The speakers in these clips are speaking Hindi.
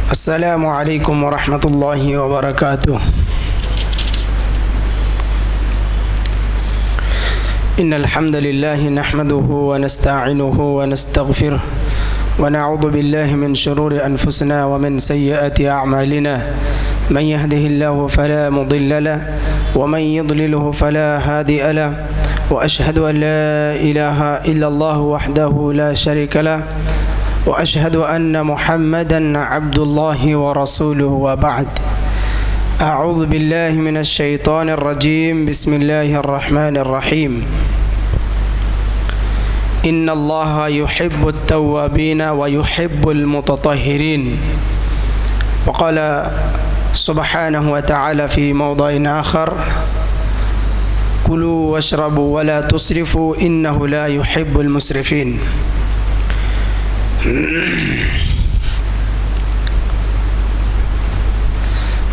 अस्सलामु अलैकुम वरहमतुल्लाहि वबरकातुह। इन्नल हम्दुलिल्लाहि नहमदुहु व नस्तईनुहु व नस्तगफिरुह व नऊज़ु बिल्लाहि मिन शुरूरि अनफुसिना व मिन सय्यिआति अअमालिना मन यहदिहिल्लाहु फला मुदिल्ल लहु व मन युद्लिलहु फला हादिय लहु व अशहदु अन ला इलाहा इल्लल्लाहु वहदहु ला शरीका लहु व अशहदु अन्न मुहम्मदन अब्दुल्लाहि व रसूलुहु व बअद। अऊज़ु बिल्लाहि मिनश शैतानिर रजीम। बिस्मिल्लाहिर रहमानिर रहीम। इन्नल्लाहा युहिब्बुत तव्वाबीन व युहिब्बुल मुततहिरीन। वक़ाल सुब्हानहु व तआला फ़ी मौदिइन आख़र कुलू वशरबू वला तुस्रिफू इन्नहु ला युहिब्बुल मुस्रिफ़ीन।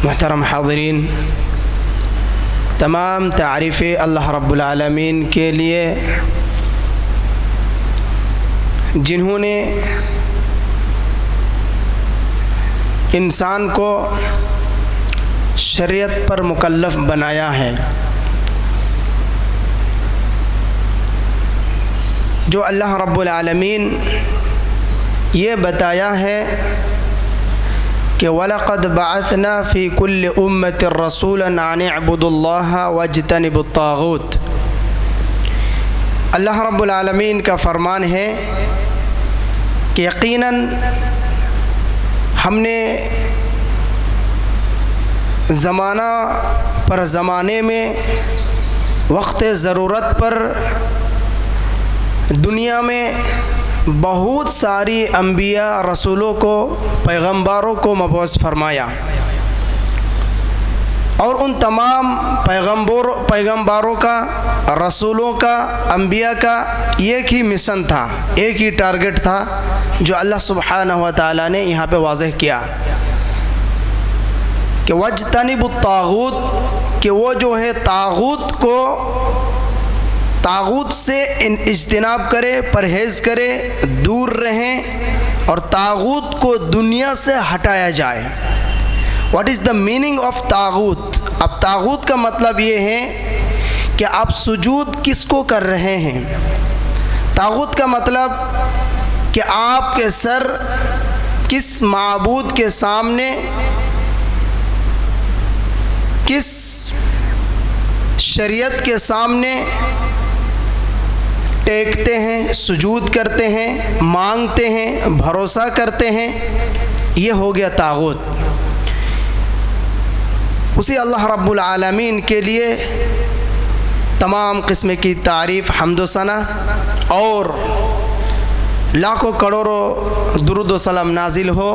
मुहतरम हाज़रीन, तमाम तारीफ़ें अल्लाह रब्बुल आलमीन के लिए जिन्होंने इंसान को शरीयत पर मुकल्लफ़ बनाया है, जो अल्लाह रब्बुल आलमीन ये बताया है कि वलक़द बअसना फ़ी कुल्लि उम्मतिर रसूलन अन इअ्बुदुल्लाह वज्तनिबुत ताग़ूत। अल्लाह रब्बुल आलमीन का फरमान है कि यकीनन हमने ज़माना पर ज़माने में वक्त ज़रूरत पर दुनिया में बहुत सारी अंबिया रसूलों को पैगंबरों को मबऊस फरमाया और उन तमाम पैगंबरों का, रसूलों का, अंबिया का एक ही मिशन था, एक ही टारगेट था जो अल्लाह सुब्हानहु व तआला ने यहाँ पे वाज़ेह किया कि वज्तनिबुत ताग़ूत, कि वो जो है ताग़ूत से इज्तिनाब करे, परहेज़ करे, दूर रहें और ताग़ूत को दुनिया से हटाया जाए। What is the meaning of ताग़ूत? अब ताग़ूत का मतलब ये है कि आप सुजूद किसको कर रहे हैं। ताग़ूत का मतलब कि आपके सर किस माबूद के सामने, किस शरीयत के सामने टेकते हैं, सुजूद करते हैं, मांगते हैं, भरोसा करते हैं, ये हो गया ताग़ूत। उसी अल्लाह रब्बुल आलमीन के लिए तमाम किस्म की तारीफ़, हम्द व सना और लाखों करोड़ों दुरूद व सलाम नाजिल हो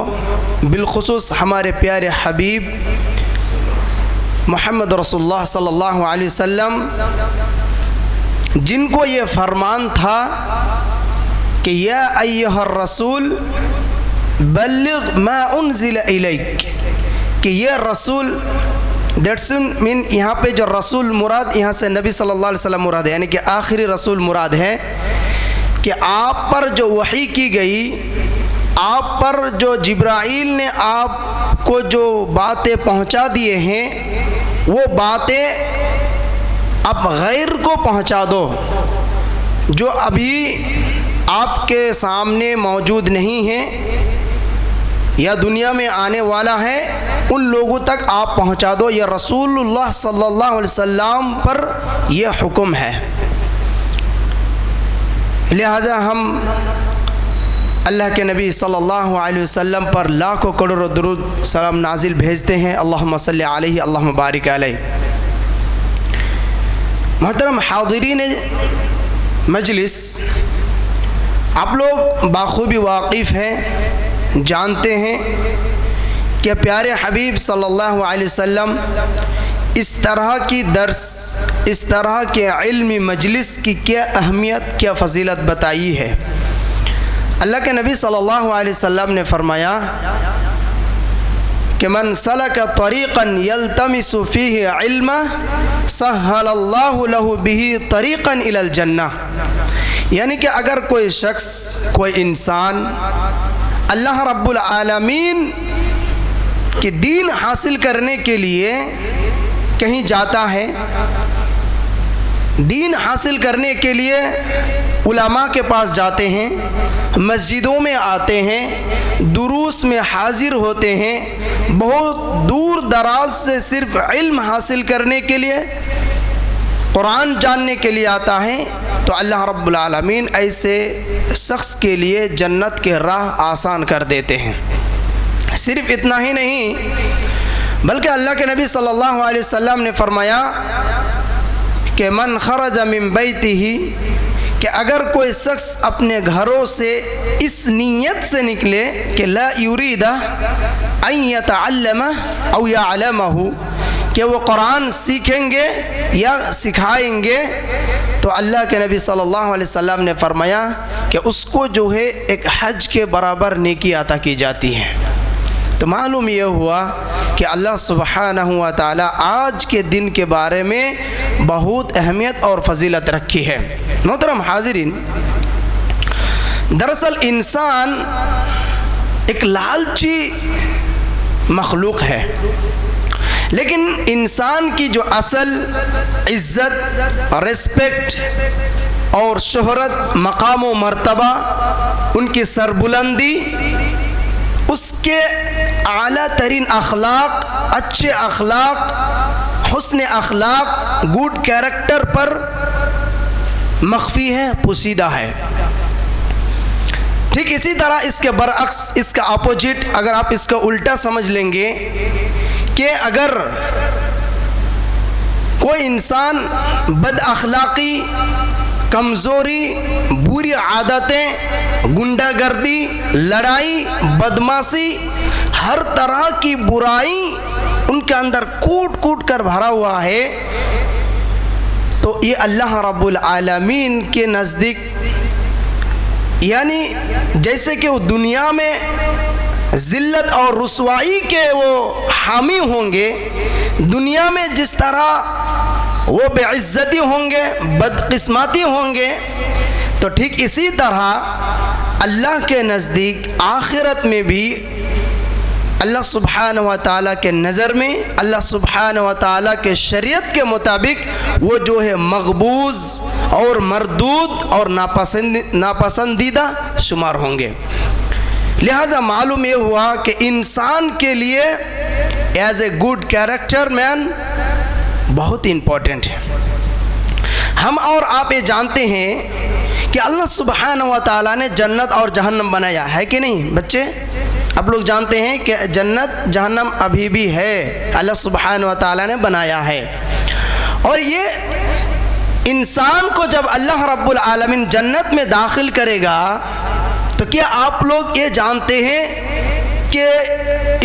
बिलखुसूस हमारे प्यारे हबीब मोहम्मद रसूलुल्लाह सल्लल्लाहु अलैहि वसल्लम, जिनको ये फरमान था कि या अय्युहर रसूल बल्लिग मा उन्ज़िला इलैक, कि ये रसूल, दैट्स मीन यहाँ पे जो रसूल मुराद, यहाँ से नबी सल्लल्लाहु अलैहि वसल्लम मुराद है, यानी कि आखिरी रसूल मुराद है कि आप पर जो वही की गई, आप पर जो जिब्राइल ने आपको जो बातें पहुँचा दिए हैं, वो बातें आप गैर को पहुँचा दो, जो अभी आपके सामने मौजूद नहीं है या दुनिया में आने वाला है, उन लोगों तक आप पहुँचा दो। यह रसूलुल्लाह सल्लल्लाहु अलैहि वसल्लम पर यह हुक्म है। लिहाजा हम अल्लाह के नबी सल्लल्लाहु अलैहि वसल्लम पर लाखों करोड़ों दुरूद सलाम नाजिल भेजते हैं। अल्लाहुम्मा सल्ली अलैहि अल्लाहुम्मा बारिक अलैहि। मोहतरम हाज़रीन मजलिस, आप लोग बाखूबी वाकिफ़ हैं, जानते हैं कि प्यारे हबीब सल्लल्लाहु अलैहि वसल्लम इस तरह की दर्स, इस तरह के इल्मी मजलिस की क्या अहमियत, क्या फ़जीलत बताई है। अल्लाह के नबी सल्लल्लाहु अलैहि वसल्लम ने फरमाया कि मन सलका तरीक़न यल्तमिसु फ़ीही इल्मन सहलल्लाहु लहु बिही तरीक़न इलल जन्नह। यानी कि अगर कोई शख्स, कोई इंसान अल्लाह रब्बुल आलमीन कि दीन हासिल करने के लिए कहीं जाता है, दीन हासिल करने के लिए उलमा के पास जाते हैं, मस्जिदों में आते हैं, दुरूस में हाजिर होते हैं, बहुत दूर दराज से सिर्फ इल्म हासिल करने के लिए, कुरान जानने के लिए आता है, तो अल्लाह रब्बुल आलमीन ऐसे शख्स के लिए जन्नत के राह आसान कर देते हैं। सिर्फ इतना ही नहीं, बल्कि अल्लाह के नबी सल्लल्लाहु अलैहि वसल्लम ने फरमाया कि मन खरज मिन बैतिही, कि अगर कोई शख्स अपने घरों से इस नीयत से निकले कि ला युरीदा अन यतअल्लम औ यअलमहु, कि वो कुरान सीखेंगे या सिखाएंगे, तो अल्लाह के नबी सल्लल्लाहु अलैहि वसल्लम ने फरमाया कि उसको जो है एक हज के बराबर नेकी अता की जाती है। तो मालूम यह हुआ कि अल्लाह सुब्हानहु व तआला आज के दिन के बारे में बहुत अहमियत और फजीलत रखी है। मोहतरम हाज़िरीन, दरअसल इंसान एक लालची मखलूक है, लेकिन इंसान की जो असल इज़्ज़त, रिस्पेक्ट और शोहरत, मकाम व मर्तबा, उनकी सरबुलंदी, उसके आला तरीन अखलाक, अच्छे अखलाक, हुस्न अखलाक, गुड कैरेक्टर पर मख्फी है, पोशीदा है। ठीक इसी तरह इसके बरअक्स, इसका अपोजिट, अगर आप इसका उल्टा समझ लेंगे कि अगर कोई इंसान बद अखलाकी, कमज़ोरी, बुरी आदतें, गुंडागर्दी, लड़ाई, बदमाशी, हर तरह की बुराई उनके अंदर कूट कूट कर भरा हुआ है, तो ये अल्लाह रब्बुल आलमीन के नज़दीक, यानी जैसे कि वो दुनिया में ज़िल्लत और रुसवाई के वो हामी होंगे, दुनिया में जिस तरह वो बेइज्जती होंगे, बदकिस्मती होंगे, तो ठीक इसी तरह अल्लाह के नज़दीक आखिरत में भी अल्लाह सुब्हानहु व तआला के नज़र में, अल्लाह सुब्हानहु व तआला के शरीयत के मुताबिक वो जो है मकबूज़ और मरदूद और नापसंदीदा शुमार होंगे। लिहाजा मालूम ये हुआ कि इंसान के लिए as a good character man बहुत इम्पोर्टेंट है। हम और आप ये जानते हैं कि अल्लाह सुब्हानहु व तआला ने जन्नत और जहन्नम बनाया है कि नहीं बच्चे? आप लोग जानते हैं कि जन्नत जहन्नम अभी भी है, अल्लाह सुब्हानहु व तआला ने बनाया है। और ये इंसान को जब अल्लाह रब्बुल आलमीन जन्नत में दाखिल करेगा, तो क्या आप लोग ये जानते हैं कि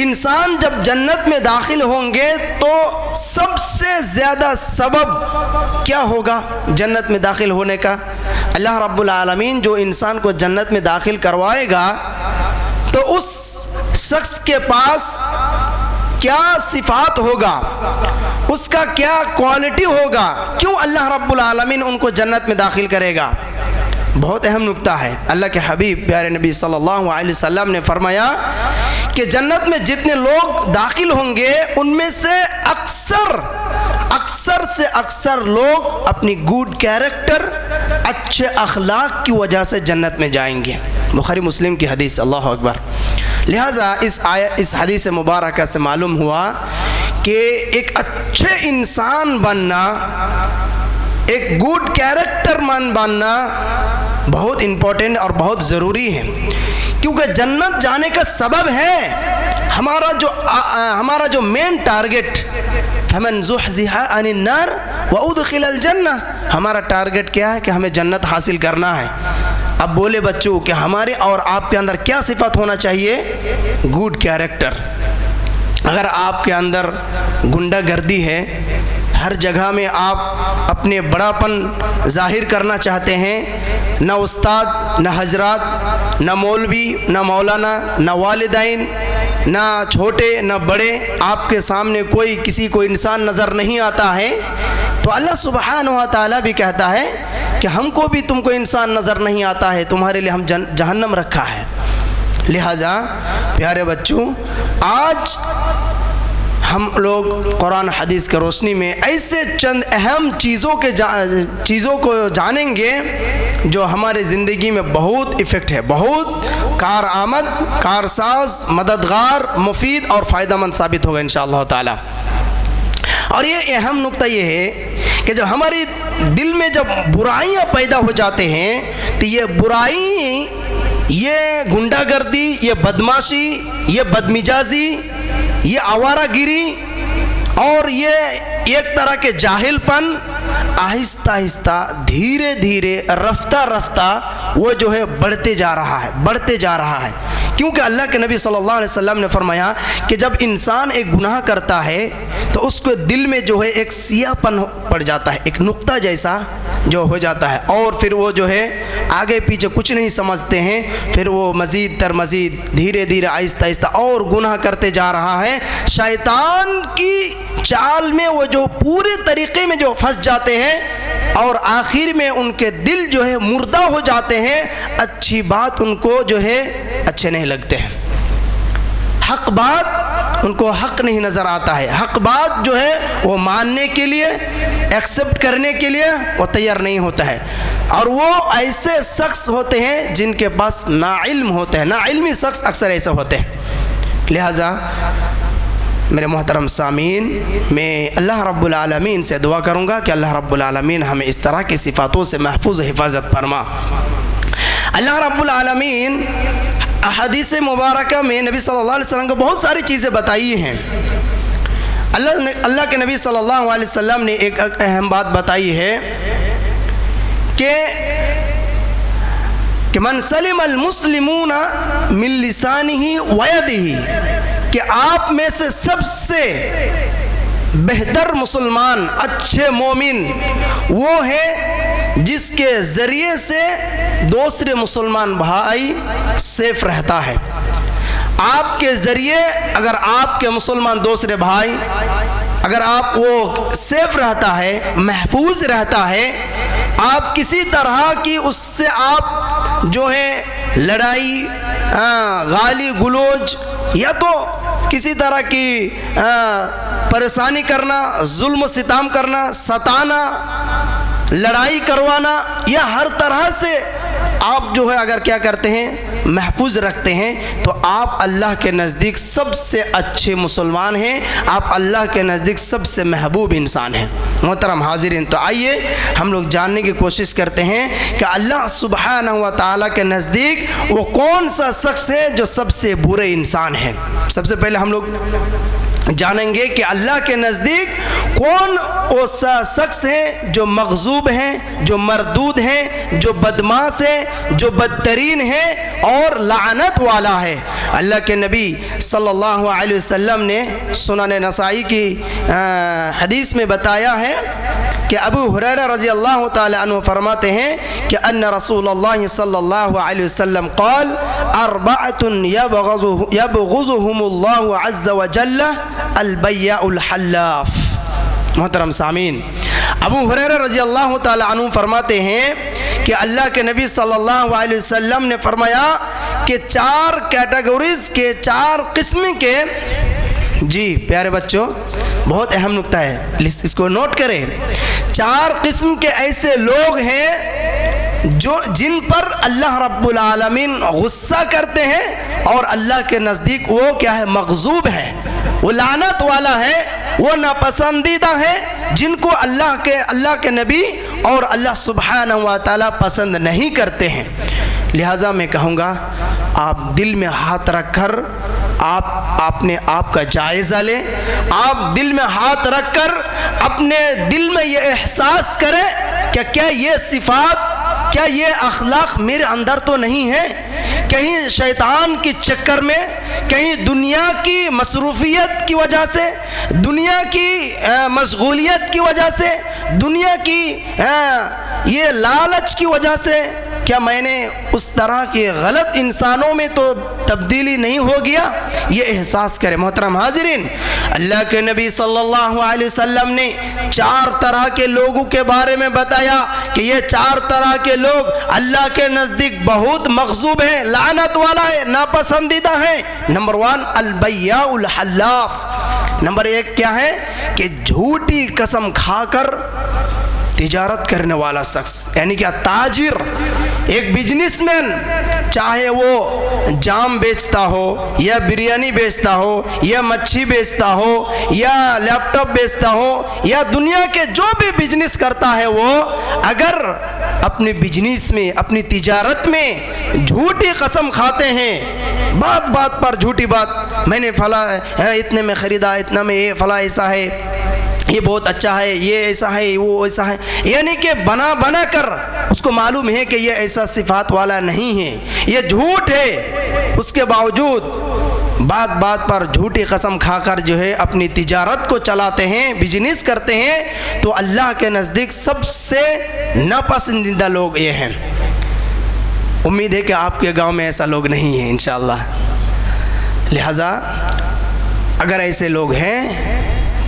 इंसान जब जन्नत में दाखिल होंगे तो सबसे ज़्यादा सबब क्या होगा जन्नत में दाखिल होने का? अल्लाह रब्बुल आलमीन जो इंसान को जन्नत में दाखिल करवाएगा, तो उस शख्स के पास क्या सिफात होगा, उसका क्या क्वालिटी होगा, क्यों अल्लाह रब्बुल आलमीन उनको जन्नत में दाखिल करेगा? बहुत अहम नुक्ता है। अल्लाह के हबीब प्यारे नबी सल्लल्लाहु अलैहि वसल्लम ने फरमाया कि जन्नत में जितने लोग दाखिल होंगे, उनमें से अक्सर से अक्सर लोग अपनी गुड कैरेक्टर, अच्छे अखलाक की वजह से जन्नत में जाएंगे। बुखारी मुस्लिम की हदीस, अल्लाह अकबर। लिहाजा इस हदीस मुबारक से मालूम हुआ कि एक अच्छे इंसान बनना, एक गुड कैरेक्टर मैन बनना बहुत इम्पोर्टेंट और बहुत ज़रूरी है, क्योंकि जन्नत जाने का सबब है हमारा जो मेन टारगेट, फमन ज़ुहज़िहा अनिन नार व उदखिलल जन्नह, हमारा टारगेट क्या है कि हमें जन्नत हासिल करना है। अब बोले बच्चों कि हमारे और आपके अंदर क्या सिफत होना चाहिए? Good character. अगर आपके अंदर गुंडागर्दी है, हर जगह में आप अपने बड़ापन जाहिर करना चाहते हैं, न उस्ताद, न हजरात, न मौलवी, न मौलाना, न वालिदैन, न छोटे न बड़े, आपके सामने कोई किसी को इंसान नज़र नहीं आता है, तो अल्लाह सुब्हानहु व तआला भी कहता है कि हमको भी तुमको इंसान नज़र नहीं आता है, तुम्हारे लिए हम जहन्नम रखा है। लिहाजा प्यारे बच्चों, आज हम लोग कुरान हदीस की रोशनी में ऐसे चंद अहम चीज़ों को जानेंगे जो हमारे ज़िंदगी में बहुत इफ़ेक्ट है, बहुत कारआमद, कारसाज, मददगार, मुफीद और फ़ायदेमंद साबित होगा इंशाअल्लाह ताला। और ये अहम नुक्ता ये है कि जब हमारे दिल में जब बुराइयां पैदा हो जाते हैं तो ये बुराई, ये गुंडागर्दी, ये बदमाशी, ये बदमिजाजी, ये आवारागिरी और ये एक तरह के जाहिलपन आहिस्ता आहिस्ता, धीरे धीरे, रफ्ता रफ्ता वो जो है बढ़ते जा रहा है। क्योंकि अल्लाह के नबी सल्लल्लाहु अलैहि वसल्लम ने फरमाया कि जब इंसान एक गुनाह करता है तो उसके दिल में जो है एक सियापन पड़ जाता है, एक नुक्ता जैसा जो हो जाता है, और फिर वो जो है आगे पीछे कुछ नहीं समझते हैं, फिर वो मज़ीद तर मज़ीद, धीरे धीरे, आहिस्ता आहिस्ता और गुनाह करते जा रहा है। शैतान की चाल में वो जो पूरे तरीक़े में जो फंस जाते हैं और आखिर में उनके दिल जो है मुर्दा हो जाते हैं, अच्छी बात उनको जो है अच्छे नहीं लगते हैं, हक बात उनको हक नहीं नज़र आता है, हक बात जो है वो मानने के लिए, एक्सेप्ट करने के लिए वो तैयार नहीं होता है। और वो ऐसे शख्स होते हैं जिनके पास नाइल्म होते हैं, नाइल्मी शख्स अक्सर ऐसे होते हैं। लिहाजा मेरे मोहतरम सामीन, मैं अल्लाह रब्बुल आलमीन से दुआ करूँगा कि अल्लाह रब्बुल आलमीन हमें इस तरह की सिफ़ातों से महफूज हिफाजत फरमा। अल्लाह रब्बुल आलमीन हदीस मुबारका में नबी सल्लल्लाहु अलैहि वसल्लम को बहुत सारी चीज़ें बताई हैं। अल्लाह के नबी सल्लल्लाहु अलैहि वसल्लम ने एक अहम बात बताई है कि मन सलिमल मुस्लिमूना मिन लिसानिही व यदिही, कि आप में से सबसे बेहतर मुसलमान, अच्छे मोमिन वो है जिसके ज़रिए से दूसरे मुसलमान भाई सेफ रहता है। आपके ज़रिए अगर आपके मुसलमान दूसरे भाई, अगर आप वो सेफ रहता है, महफूज रहता है, आप किसी तरह की उससे आप जो है लड़ाई, गाली गुलोज या तो किसी तरह की परेशानी करना, जुल्म सितम करना, सताना, लड़ाई करवाना, या हर तरह से आप जो है अगर क्या करते हैं, महफूज रखते हैं, तो आप अल्लाह के नज़दीक सबसे अच्छे मुसलमान हैं, आप अल्लाह के नज़दीक सबसे महबूब इंसान हैं। मोहतरम हाज़िरीन, तो आइए हम लोग जानने की कोशिश करते हैं कि अल्लाह सुब्हानहू व तआला के नज़दीक वो कौन सा शख्स है जो सबसे बुरे इंसान है। सबसे पहले हम लोग जानेंगे कि अल्लाह के नज़दीक कौन वो शख्स है जो मग़ज़ूब हैं, जो मरदूद हैं, जो बदमाश है, जो बदतरीन है और लानत वाला है। अल्लाह के नबी सल्लल्लाहु अलैहि वसल्लम ने सुनन नसाई की हदीस में बताया है कि अबू हुरैरा रज़ी अल्लाह ताला अन्हु फरमाते हैं कि अन्ना रसूलुल्लाह सल्लल्लाहु अलैहि वसल्लम क़ाल अर्बअतुन यबग़ुज़ुहुमुल्लाहु अज़्ज़ व जल्ल अल-बैय्युल हल्लाफ। मोहतरम सामीन, अबू हुरैरा रज़ी अल्लाह ताला अन्हु फरमाते हैं कि अल्लाह के नबी सल्लल्लाहु अलैहि वसल्लम ने फरमाया कि 4 कैटेगरीज के, 4 किस्म के, जी प्यारे बच्चों बहुत अहम नुक्ता है, इसको नोट करें। 4 किस्म के ऐसे लोग हैं जो जिन पर अल्लाह रब्बुल आलमीन गुस्सा करते हैं और अल्लाह के नज़दीक वो क्या है, मग़ज़ूब है, वो लानत वाला है, वो नापसंदीदा है, जिनको अल्लाह के नबी और अल्लाह सुब्हानहू व तआला पसंद नहीं करते हैं। लिहाजा मैं कहूँगा आप दिल में हाथ रखकर आपने आपका जायज़ा लें। आप दिल में हाथ रखकर अपने दिल में ये एहसास करें कि क्या ये सिफ़ात, क्या ये अखलाक मेरे अंदर तो नहीं है। कहीं शैतान के चक्कर में, कहीं दुनिया की मसरूफियत की वजह से, दुनिया की मशगूलियत की वजह से, दुनिया की ये लालच की वजह से क्या मैंने उस तरह के गलत इंसानों में तो तब्दीली नहीं हो गया, ये एहसास करें। मोहतरम हाजिरीन, अल्लाह के नबी सल्लल्लाहु अलैहि वसल्लम ने 4 तरह के लोगों के बारे में बताया कि ये 4 तरह के लोग अल्लाह के नज़दीक बहुत मग़ज़ूब है, लानत वाला है, नापसंदीदा है। नंबर 1 अल-बय्याउल हल्लाफ। नंबर 1 क्या है कि झूठी कसम खाकर तिजारत करने वाला शख्स, यानी क्या ताजिर, एक बिजनेसमैन, चाहे वो जाम बेचता हो या बिरयानी बेचता हो या मच्छी बेचता हो या लैपटॉप बेचता हो या दुनिया के जो भी बिजनेस करता है, वो अगर अपने बिजनेस में, अपनी तिजारत में झूठी कसम खाते हैं, बात बात पर झूठी बात, मैंने फला इतने में ख़रीदा, इतना में ये फला ऐसा है, ये बहुत अच्छा है, ये ऐसा है, वो ऐसा है, यानी कि बना बना कर उसको मालूम है कि ये ऐसा सिफात वाला नहीं है, ये झूठ है। उसके बावजूद बात बात पर झूठी कसम खाकर जो है अपनी तिजारत को चलाते हैं, बिजनेस करते हैं, तो अल्लाह के नज़दीक सबसे नापसंदीदा लोग ये हैं। उम्मीद है कि आपके गांव में ऐसा लोग नहीं है इंशाअल्लाह। लिहाजा अगर ऐसे लोग हैं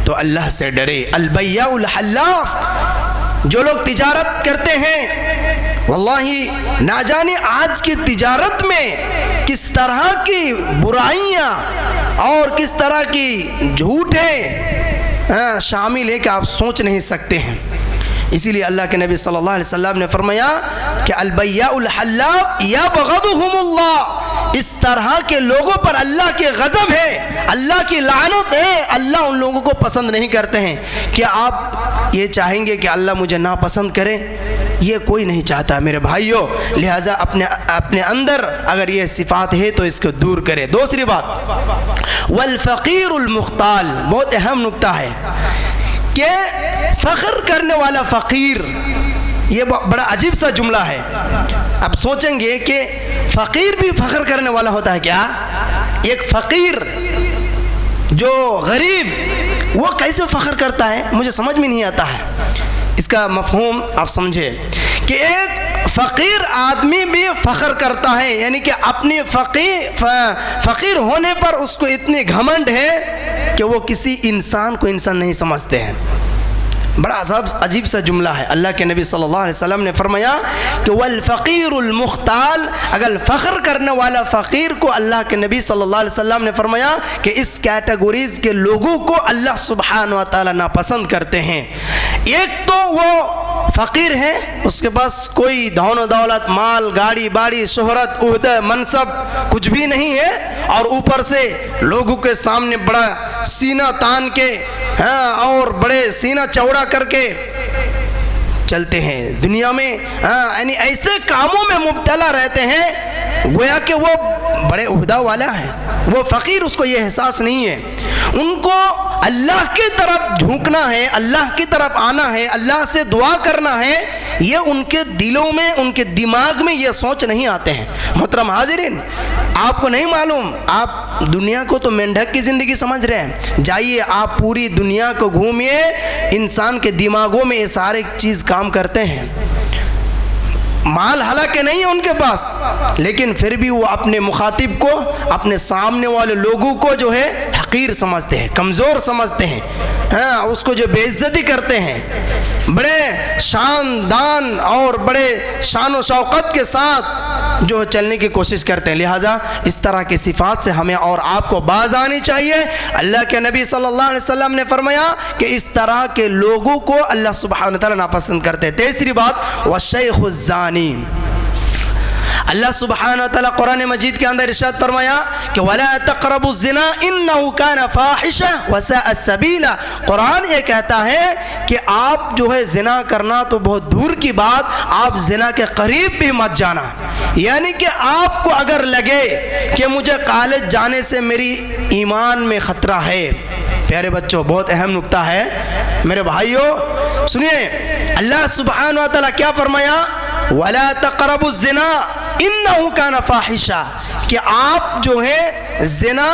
तो अल्लाह से डरे। अल-बय्याउल हल्लाफ, जो लोग तिजारत करते हैं, वल्लाही ना जाने आज की तिजारत में किस तरह की बुराइयां और किस तरह की झूठे शामिल है कि आप सोच नहीं सकते हैं। इसीलिए अल्लाह के नबी सल्लल्लाहु अलैहि वसल्लम ने फरमाया कि अल-बय्याउल हल्लाफ यबग़दुहुमुल्लाह, इस तरह के लोगों पर अल्लाह के गज़ब है, अल्लाह की लानत है, अल्लाह उन लोगों को पसंद नहीं करते हैं। क्या आप ये चाहेंगे कि अल्लाह मुझे नापसंद करे? ये कोई नहीं चाहता मेरे भाइयों। लिहाजा अपने अंदर अगर ये सिफात है तो इसको दूर करें। दूसरी बात, वल फ़क़ीरुल मुख्ताल, बहुत अहम नुक्ता है कि फ़ख्र करने वाला फ़कीर, ये बड़ा अजीब सा जुमला है। अब सोचेंगे कि फ़कीर भी फ़ख्र करने वाला होता है क्या? एक फ़कीर जो गरीब, वो कैसे फ़ख्र करता है, मुझे समझ में नहीं आता है। इसका मफ़हूम आप समझे कि एक फ़कीर आदमी भी फ़ख्र करता है, यानी कि अपने फ़कीर होने पर उसको इतनी घमंड है कि वो किसी इंसान को इंसान नहीं समझते हैं। बड़ा अजीब सा जुमला है। अल्लाह के नबी सल्लल्लाहु अलैहि वसल्लम ने फरमाया कि वल फ़क़ीरुल मुख्ताल, अगर फ़ख्र करने वाला फ़कीर को अल्लाह के नबी सल्लल्लाहु अलैहि वसल्लम ने फरमाया कि इस कैटेगरीज़ के लोगों को अल्लाह सुब्हानहू व तआला नापसंद करते हैं। एक तो वो फ़कीर है, उसके पास कोई धन दौलत, माल, गाड़ी बाड़ी, शोहरत, उहदा, मनसब कुछ भी नहीं है, और ऊपर से लोगों के सामने बड़ा सीना तान के, हाँ, और बड़े सीना चौड़ा करके चलते हैं दुनिया में, हाँ, यानी ऐसे कामों में मुब्तला रहते हैं गोया कि वो बड़े उहदा वाला है। वो फ़कीर, उसको ये एहसास नहीं है। उनको अल्लाह की तरफ झुकना है, अल्लाह की तरफ आना है, अल्लाह से दुआ करना है, ये उनके दिलों में, उनके दिमाग में ये सोच नहीं आते हैं। मोहतरम हाजिरीन, आपको नहीं मालूम, आप दुनिया को तो मेंढक की ज़िंदगी समझ रहे हैं। जाइए आप पूरी दुनिया को घूमिए, इंसान के दिमागों में ये सारे चीज़ काम करते हैं। माल हालांकि नहीं है उनके पास, लेकिन फिर भी वो अपने मुखातिब को, अपने सामने वाले लोगों को जो है हकीर समझते हैं, कमज़ोर समझते हैं, हाँ, उसको जो बेइज्जती करते हैं, बड़े शानदान और बड़े शान व शौकत के साथ जो चलने की कोशिश करते हैं। लिहाजा इस तरह की सिफात से हमें और आपको बाज आनी चाहिए। अल्लाह के नबी सल्लल्लाहु अलैहि वसल्लम ने फरमाया कि इस तरह के लोगों को अल्लाह सुब्हानहू व तआला नापसंद करते हैं। तीसरी बात, वश्शैखुज़्ज़ानी, अल्लाह सुब्हानहू व तआला कुरान मजीद के अंदर इरशाद फरमाया कि वला तक़रबुज़्ज़िना इन्नहु कान फ़ाहिशा व साअ सबीला। कुरान ये कहता है कि आप जो है ज़िना करना तो बहुत दूर की बात, आप ज़िना के करीब भी मत जाना। यानी कि आपको अगर लगे कि मुझे कॉलेज जाने से मेरी ईमान में ख़तरा है, प्यारे बच्चों बहुत अहम नुक्ता है मेरे भाइयों, सुनिए, अल्लाह सुब्हानहू व तआला क्या फरमाया, वला तक़रबुज़्ज़िना इन्नहु कान फ़ाहिशा, कि आप जो है ज़िना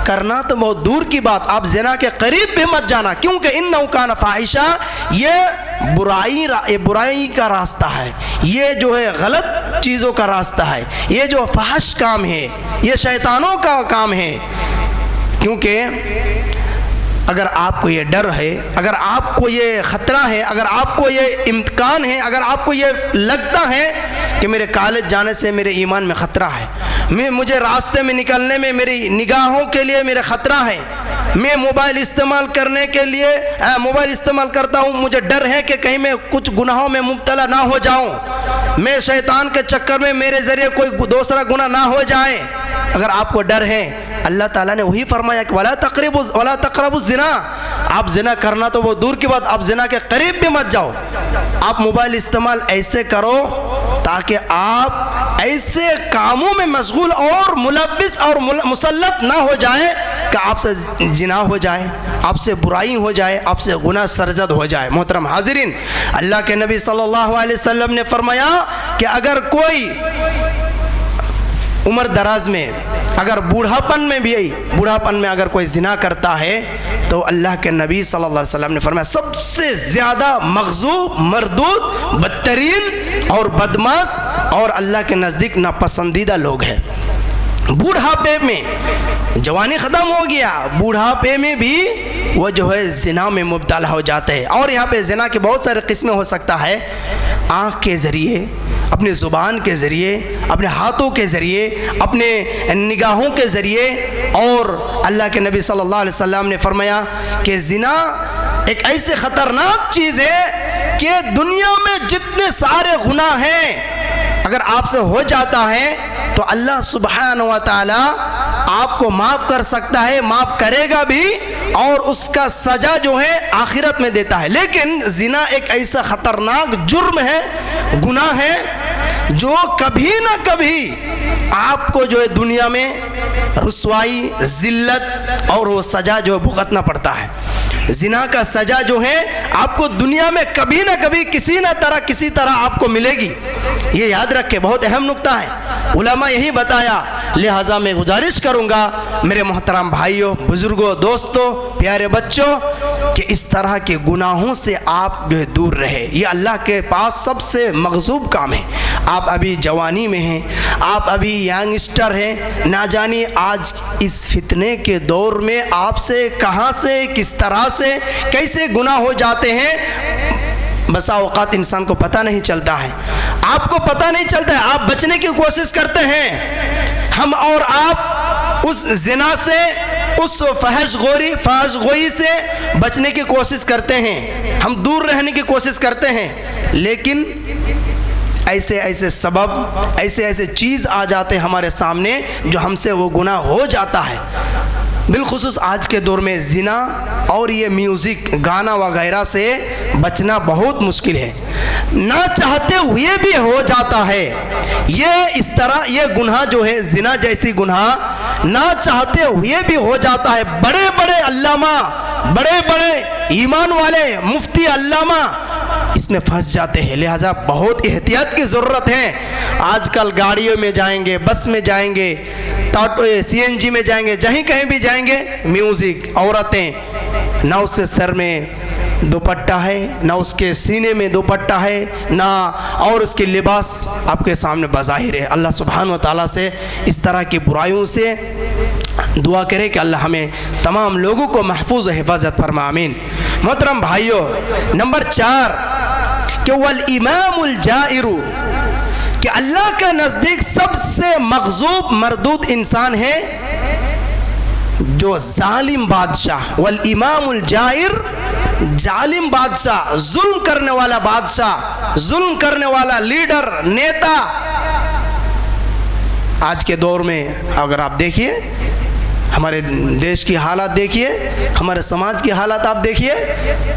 करना तो बहुत दूर की बात, आप ज़िना के करीब भी मत जाना, क्योंकि इन्नहु कान फ़ाहिशा, ये बुराई का रास्ता है, ये जो है गलत चीज़ों का रास्ता है, ये जो फहश काम है, ये शैतानों का काम है। क्योंकि अगर आपको ये डर है, अगर आपको ये ख़तरा है, अगर आपको ये इम्तिहान है, अगर आपको ये लगता है कि मेरे कॉलेज जाने से मेरे ईमान में ख़तरा है, मुझे रास्ते में निकलने में मेरी निगाहों के लिए मेरा ख़तरा है, मैं मोबाइल इस्तेमाल करने के लिए मोबाइल इस्तेमाल करता हूँ, मुझे डर है कि कहीं मैं कुछ गुनाहों में मुब्तला ना हो जाऊँ, मैं शैतान के चक्कर में मेरे ज़रिए कोई दूसरा गुनाह ना हो जाए, अगर आपको डर है, अल्लाह ताला ने वही फरमाया कि वला तक़रबु ज़िना, आप ज़िना करना तो वो दूर की बात, आप ज़िना के करीब भी मत जाओ। आप मोबाइल इस्तेमाल ऐसे करो ताकि आप ऐसे कामों में मशगूल और मुलब्बिस और मुसल्लत ना हो जाए कि आपसे ज़िना हो जाए, आपसे बुराई हो जाए, आपसे गुनाह सरजद हो जाए। मोहतरम हाज़िरीन, अल्लाह के नबी सल्लल्लाहु अलैहि वसल्लम ने फरमाया कि अगर कोई उम्र दराज में, अगर बूढ़ापन में अगर कोई ज़िना करता है तो अल्लाह के नबी सल्लल्लाहु अलैहि वसल्लम ने फरमाया सबसे ज़्यादा मग़ज़ूब, मरदूद, बदतरीन और बदमाश और अल्लाह के नज़दीक नापसंदीदा लोग हैं। बूढ़ापे में, जवानी ख़त्म हो गया, बूढ़ापे में भी वो जो है ज़िना में मुब्तला हो जाते हैं। और यहाँ पे ज़िना के बहुत सारे किस्में हो सकता है, आँख के ज़रिए, अपने ज़ुबान के ज़रिए, अपने हाथों के ज़रिए, अपने निगाहों के ज़रिए। और अल्लाह के नबी सल्लल्लाहु अलैहि वसल्लम ने फरमाया कि ज़िना एक ऐसे ख़तरनाक चीज़ है कि दुनिया में जितने सारे गुनाह हैं अगर आपसे हो जाता है तो अल्लाह सुब्हानहू व तआला आपको माफ़ कर सकता है, माफ़ करेगा भी, और उसका सज़ा जो है आखिरत में देता है। लेकिन ज़िना एक ऐसा ख़तरनाक जुर्म है, गुनाह है, जो कभी ना कभी आपको जो है दुनिया में रुसवाई, ज़िल्लत और वो सज़ा जो भुगतना पड़ता है। ज़िना का सज़ा जो है आपको दुनिया में कभी ना कभी किसी तरह आपको मिलेगी, ये याद रखें, बहुत अहम नुक्ता है। उलमा यही बताया, लिहाजा मैं गुजारिश करूँगा मेरे मोहतरम भाइयों, बुज़ुर्गों, दोस्तों, प्यारे बच्चों कि इस तरह के गुनाहों से आप जो है दूर रहे। ये अल्लाह के पास सबसे मग़ज़ूब काम है। आप अभी जवानी में हैं, आप अभी यंगस्टर हैं, ना जानिए आज इस फितने के दौर में आपसे कहाँ से, किस तरह से, कैसे गुनाह हो जाते हैं, बसा औक़ात इंसान को पता नहीं चलता है, आपको पता नहीं चलता है। आप बचने की कोशिश करते हैं, हम और आप उस ज़िना से, उस फहश गोई से बचने की कोशिश करते हैं, हम दूर रहने की कोशिश करते हैं, लेकिन ऐसे ऐसे सबब, ऐसे ऐसे चीज़ आ जाते हैं हमारे सामने जो हमसे वो गुनाह हो जाता है। बिलखुसूस आज के दौर में ज़िना और ये म्यूज़िक, गाना वगैरह से बचना बहुत मुश्किल है, ना चाहते हुए भी हो जाता है। ये इस तरह ये गुनाह जो है, ज़िना जैसी गुनाह ना चाहते हुए भी हो जाता है। बड़े बड़े अल्लामा, बड़े बड़े ईमान वाले मुफ्ती अल्लामा इसमें फंस जाते हैं। लिहाजा बहुत एहतियात की ज़रूरत है। आजकल गाड़ियों में जाएंगे, बस में जाएंगे, CNG में जाएंगे, जहीं कहीं भी जाएंगे, म्यूज़िक, औरतें, ना उससे सर में दुपट्टा है, ना उसके सीने में दुपट्टा है, ना और उसके लिबास आपके सामने बज़ाहिर है। अल्लाह सुब्हान व तआला से इस तरह की बुराइयों से दुआ करें कि अल्लाह हमें तमाम लोगों को महफूज हिफाजत फरमा, आमीन। मोहतरम भाइयों, नंबर 4 कि वल इमामुल जाइरु, कि अल्लाह के नज़दीक सबसे मग़ज़ूब मरदूद इंसान है जो जालिम बादशाह। वल इमामुल जाइर, जालिम बादशाह, जुल्म करने वाला बादशाह, जुल्म करने वाला लीडर, नेता। आज के दौर में अगर आप देखिए, हमारे देश की हालात देखिए, हमारे समाज की हालात आप देखिए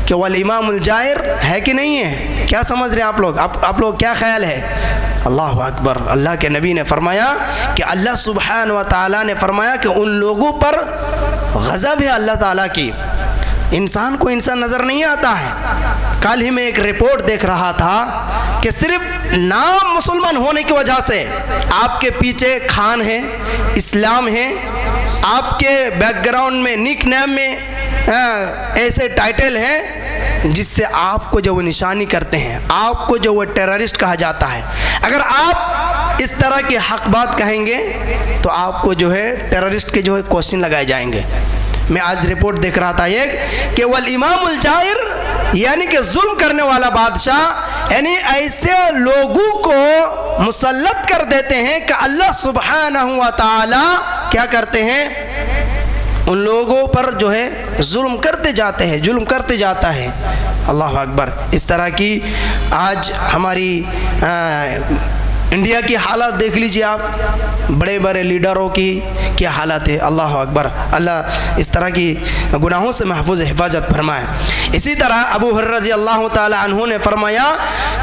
कि वल इमामुल जाइर है कि नहीं है। क्या समझ रहे हैं आप लोग? आप लोग क्या ख्याल है? अल्लाह अकबर। अल्लाह के नबी ने फरमाया कि अल्लाह सुब्हान व तआला ने फरमाया कि उन लोगों पर गज़ब है अल्लाह ताला की, इंसान को इंसान नज़र नहीं आता है। कल ही मैं एक रिपोर्ट देख रहा था कि सिर्फ नाम मुसलमान होने की वजह से आपके पीछे खान है, इस्लाम है, आपके बैकग्राउंड में निक नेम में ऐसे टाइटल हैं जिससे आपको जो वो निशानी करते हैं, आपको जो वो टेररिस्ट कहा जाता है। अगर आप इस तरह की हक बात कहेंगे तो आपको जो है टेररिस्ट के जो है क्वेश्चन लगाए जाएंगे। मैं आज रिपोर्ट देख रहा था एक कि वल इमामुल जाहिर, यानी कि जुल्म करने वाला बादशाह, यानी ऐसे लोगों को मुसल्लत कर देते हैं कि अल्लाह सुब्हानहू व तआला क्या करते हैं, उन लोगों पर जो है जुल्म करते जाते हैं, जुल्म करते जाता है। अल्लाह अकबर। इस तरह की आज हमारी इंडिया की हालत देख लीजिए आप, बड़े बड़े लीडरों की क्या हालत है। अल्लाह अकबर। अल्लाह इस तरह की गुनाहों से महफूज हिफाजत फरमाए। इसी तरह अबू हुरैरा रज़ी अल्लाह ताला अन्हु ने फरमाया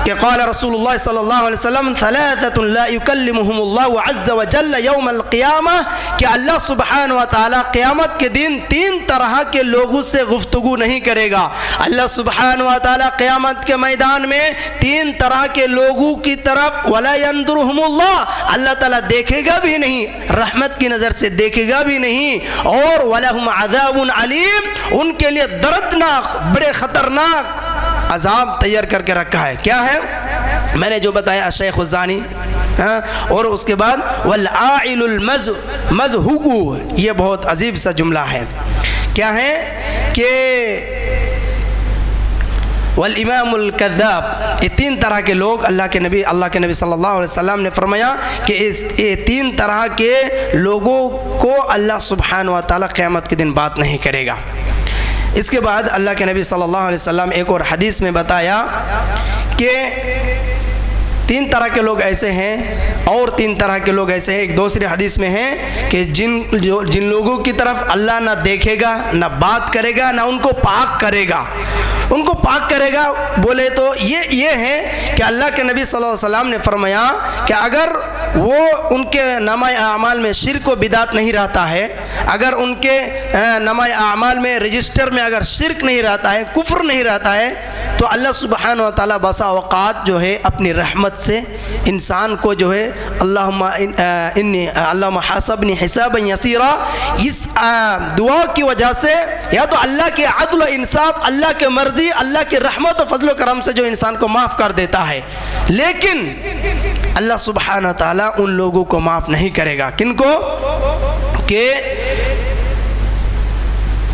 कि क़ाल रसूलुल्लाह सल्लल्लाहु अलैहि वसल्लम सलासतुन ला युकल्लिमुहुमुल्लाहु अज़्ज़ व जल्ल यौमल क़ियामह, कि अल्लाह सुब्हानहु व तआला क़यामत के दिन 3 तरह के लोगों से गुफ्तगू नहीं करेगा। अल्लाह सुब्हानहु व तआला क़यामत के मैदान में 3 तरह के लोगों की तरफ वला यंदुरुहुमुल्लाह, अल्लाह ताला देखेगा भी नहीं, रहमत की नज़र से देखेगा भी नहीं, और वलहुम अज़ाबुन अलीम, उनके लिए दर्दनाक, बड़े खतरनाक अजाब तैयार करके रखा है। क्या है? मैंने जो बताया शेख ज़ानी, और उसके बाद वल आइलुल मज़हूकु, ये बहुत अजीब सा जुमला है। क्या है कि वल इमामुल कज़्ज़ाब, ये 3 तरह के लोग अल्लाह के नबी सल्लल्लाहु अलैहि वसल्लम ने फरमाया कि ये 3 तरह के लोगों को अल्लाह सुब्हानहु व तआला क़यामत के दिन बात नहीं करेगा। इसके बाद अल्लाह के नबी सल्लल्लाहु अलैहि वसल्लम एक और हदीस में बताया कि 3 तरह के लोग ऐसे हैं और 3 तरह के लोग ऐसे हैं। एक दूसरी हदीस में है कि जिन लोगों की तरफ अल्लाह ना देखेगा, ना बात करेगा, ना उनको पाक करेगा। उनको पाक करेगा बोले तो ये है कि अल्लाह के नबी सल्लल्लाहु अलैहि वसल्लम ने फरमाया कि अगर वो उनके नामा आमाल में शिर्क व बिदात नहीं रहता है, अगर उनके नामा आमाल में रजिस्टर में अगर शिर्क नहीं रहता है, कुफ्र नहीं रहता है, तो अल्लाह सुब्हानहु व तआला बसा औक़ात जो है अपनी रहमत से इंसान को जो है अल्लाहुम्मा हासबनी हिसाबन यसीरा, इस दुआ की वजह से या तो अल्लाह के अदल व इंसाफ, अल्लाह के मर्जी, अल्लाह के रहमत और फजल करम से जो इंसान को माफ़ कर देता है। लेकिन अल्लाह सुब्हानहु व तआला उन लोगों को माफ़ नहीं करेगा। किनको? के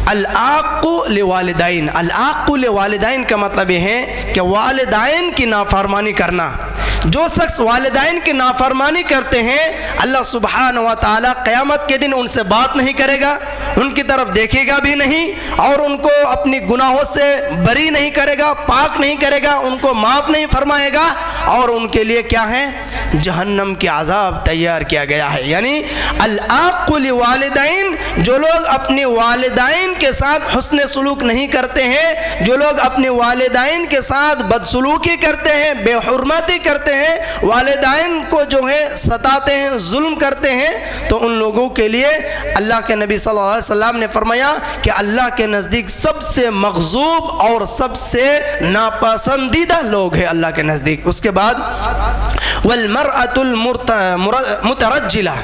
अल-आक़ु लिवालिदैन। अल-आक़ु लिवालिदैन का मतलब ये है कि वालिदैन की नाफरमानी करना। जो शख्स वालिदैन की नाफरमानी करते हैं, अल्लाह सुब्हानहु व तआला क़यामत के दिन उनसे बात नहीं करेगा, उनकी तरफ देखेगा भी नहीं, और उनको अपनी गुनाहों से बरी नहीं करेगा, पाक नहीं करेगा, उनको माफ़ नहीं फरमाएगा, और उनके लिए क्या है? जहन्नम के अज़ाब तैयार किया गया है। यानी अल-आक़ु लिवालिदैन, जो लोग अपने वालिदैन के साथ हुस्न सलूक नहीं करते हैं, जो लोग अपने वालिदैन के साथ बदसलूकी करते हैं, बेहुरमती करते हैं, वालिदैन को जो है सताते हैं, जुल्म करते हैं, तो उन लोगों के लिए अल्लाह के नबी सल्लल्लाहु अलैहि वसल्लम ने फरमाया कि अल्लाह के नज़दीक सबसे मग़ज़ूब और सबसे नापसंदीदा लोग हैं अल्लाह के नज़दीक। उसके बाद वल मरअतुल मुतरज्जिला,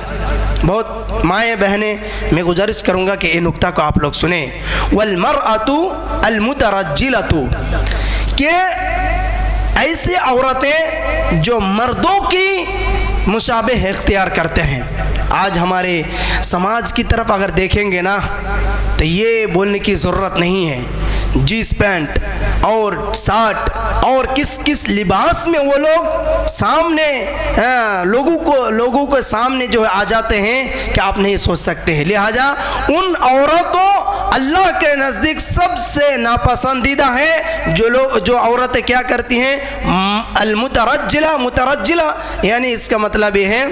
बहुत माएँ बहनें, मैं गुजारिश करूँगा कि ये नुक्ता को आप लोग सुने। वल मरअतु अल मुतरज्जिलतु, के ऐसी औरतें जो मर्दों की मुशाबह इख्तियार करते हैं। आज हमारे समाज की तरफ अगर देखेंगे ना, तो ये बोलने की ज़रूरत नहीं है, जीन्स पैंट और शर्ट और किस लिबास में वो लोग सामने लोगों के सामने जो है आ जाते हैं कि आप नहीं सोच सकते हैं। लिहाजा उन औरतों अल्लाह के नज़दीक सबसे नापसंदीदा है जो औरतें क्या करती हैं? अल मुतरज्जिला, यानी इसका मतलब ये है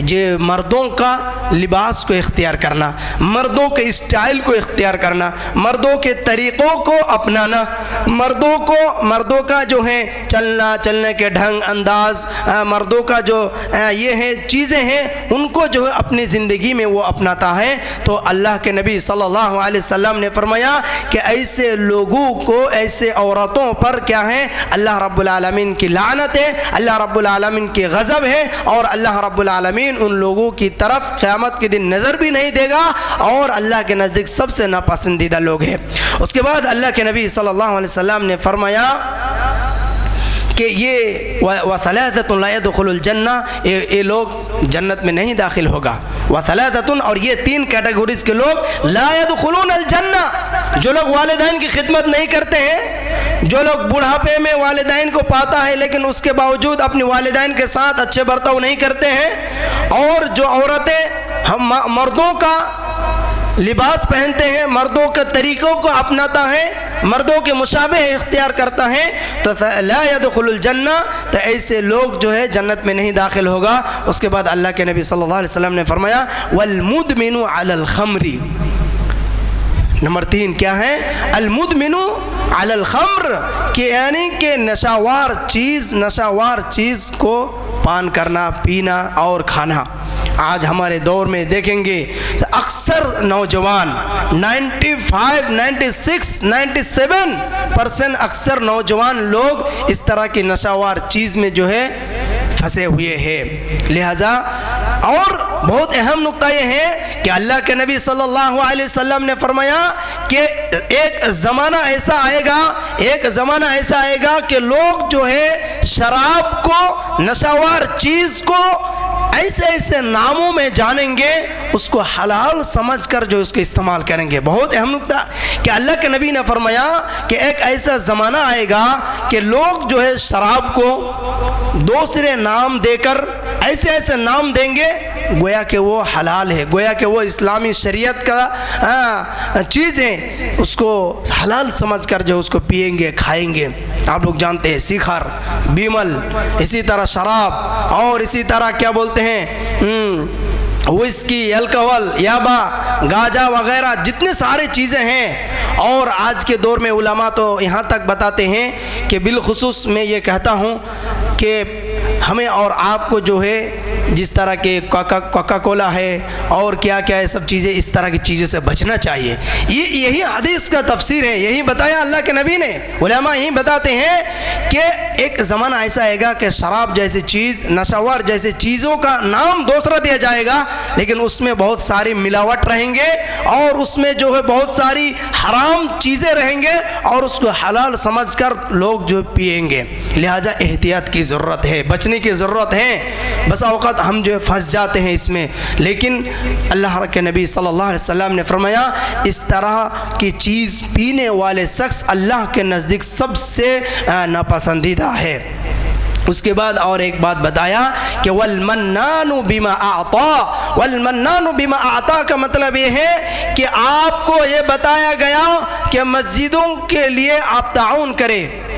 जे मर्दों का लिबास को इख्तियार करना, मर्दों के स्टाइल को इख्तियार करना, मर्दों के तरीक़ों को अपनाना, मर्दों का जो है चलने के ढंग अंदाज, मर्दों का जो ये है चीज़ें हैं, उनको जो है अपनी ज़िंदगी में वो अपनाता है। तो अल्लाह के नबी सल्लल्लाहु अलैहि वसल्लम ने फरमाया कि ऐसे लोगों को, ऐसे औरतों पर क्या है? अल्लाह रब्बुल आलमीन की लानत है, अल्लाह रब्बुल आलमीन की गज़ब है, और अल्लाह रब्बुल आलमीन ज़मीन उन लोगों की तरफ क़यामत के दिन नज़र भी नहीं देगा और अल्लाह के नज़दीक सबसे नापसंदीदा लोग हैं। उसके बाद अल्लाह के नबी सल्लल्लाहु अलैहि वसल्लम ने फरमाया कि ये वसलातुन ला यदखुलुल जन्ना, ये लोग जन्नत में नहीं दाखिल होगा। वसलातुन, और ये 3 कैटेगरीज के लोग ला यदखुलुनल जन्ना, जो लोग वालिदैन की खिदमत नहीं करते हैं, जो लोग बुढ़ापे में वालिदैन को पाता है लेकिन उसके बावजूद अपनी वालिदैन के साथ अच्छे बर्ताव नहीं करते हैं, और जो औरतें हम मर्दों का लिबास पहनते हैं, मर्दों के तरीक़ों को अपनाता है, मर्दों के मुशाबे इख्तियार करता है, तो ला यदखुलुल जन्ना, तो ऐसे लोग जो है जन्नत में नहीं दाखिल होगा। उसके बाद अल्लाह के नबी सल्लल्लाहु अलैहि वसल्लम ने फरमाया वल मुदमिनु अलल खम्री, नंबर 3 क्या है? अल मुदमिनु अलल खम्र, कि यानी कि नशावार चीज़ को पान करना, पीना और खाना। आज हमारे दौर में देखेंगे अक्सर नौजवान 95, 96, 97% अक्सर नौजवान लोग इस तरह की नशावार चीज़ में जो है फंसे हुए हैं। लिहाजा और बहुत अहम नुक्ता ये है कि अल्लाह के नबी सल्लल्लाहु अलैहि वसल्लम ने फरमाया कि एक ज़माना ऐसा आएगा कि लोग जो है शराब को, नशावार चीज़ को ऐसे नामों में जानेंगे, उसको हलाल समझकर जो उसको इस्तेमाल करेंगे। बहुत अहम नुक्ता कि अल्लाह के नबी ने फरमाया कि एक ऐसा ज़माना आएगा कि लोग जो है शराब को दूसरे नाम देकर ऐसे नाम देंगे गोया कि वो हलाल है, गोया कि वो इस्लामी शरीयत का चीज़ है, उसको हलाल समझकर जो उसको पिएंगे, खाएंगे। आप लोग जानते हैं शिखर, बीमल, इसी तरह शराब और इसी तरह क्या बोलते हैं विस्की, अल्कोहल, याबा, गांजा वगैरह जितने सारे चीज़ें हैं। और आज के दौर में उलमा तो यहाँ तक बताते हैं कि बिलखुसूस मैं ये कहता हूँ कि हमें और आपको जो है जिस तरह के कोका कोला है और क्या क्या है सब चीज़ें, इस तरह की चीज़ों से बचना चाहिए। यही हदीस का तफसीर है, यही बताया अल्लाह के नबी ने। उलमा यही बताते हैं कि एक ज़माना ऐसा आएगा कि शराब जैसी चीज़, नशावर जैसे चीज़ों का नाम दूसरा दिया जाएगा, लेकिन उसमें बहुत सारी मिलावट रहेंगे और उसमें जो है बहुत सारी हराम चीज़ें रहेंगे और उसको हलाल समझकर लोग जो पिएंगे। लिहाजा एहतियात की ज़रूरत है, बचने की ज़रूरत है। बस औक़ात हम जो है फंस जाते हैं इसमें, लेकिन अल्लाह के नबी सल्लल्लाहु अलैहि वसल्लम ने फरमाया इस तरह की चीज़ पीने वाले शख्स अल्लाह के नज़दीक सबसे नापसंदीदा है। उसके बाद और एक बात बताया कि वलमन्नानु बिमा आता, वलमन्नानु बिमा आता का मतलब ये है कि आपको ये बताया गया कि मस्जिदों के लिए आप ताउन करें,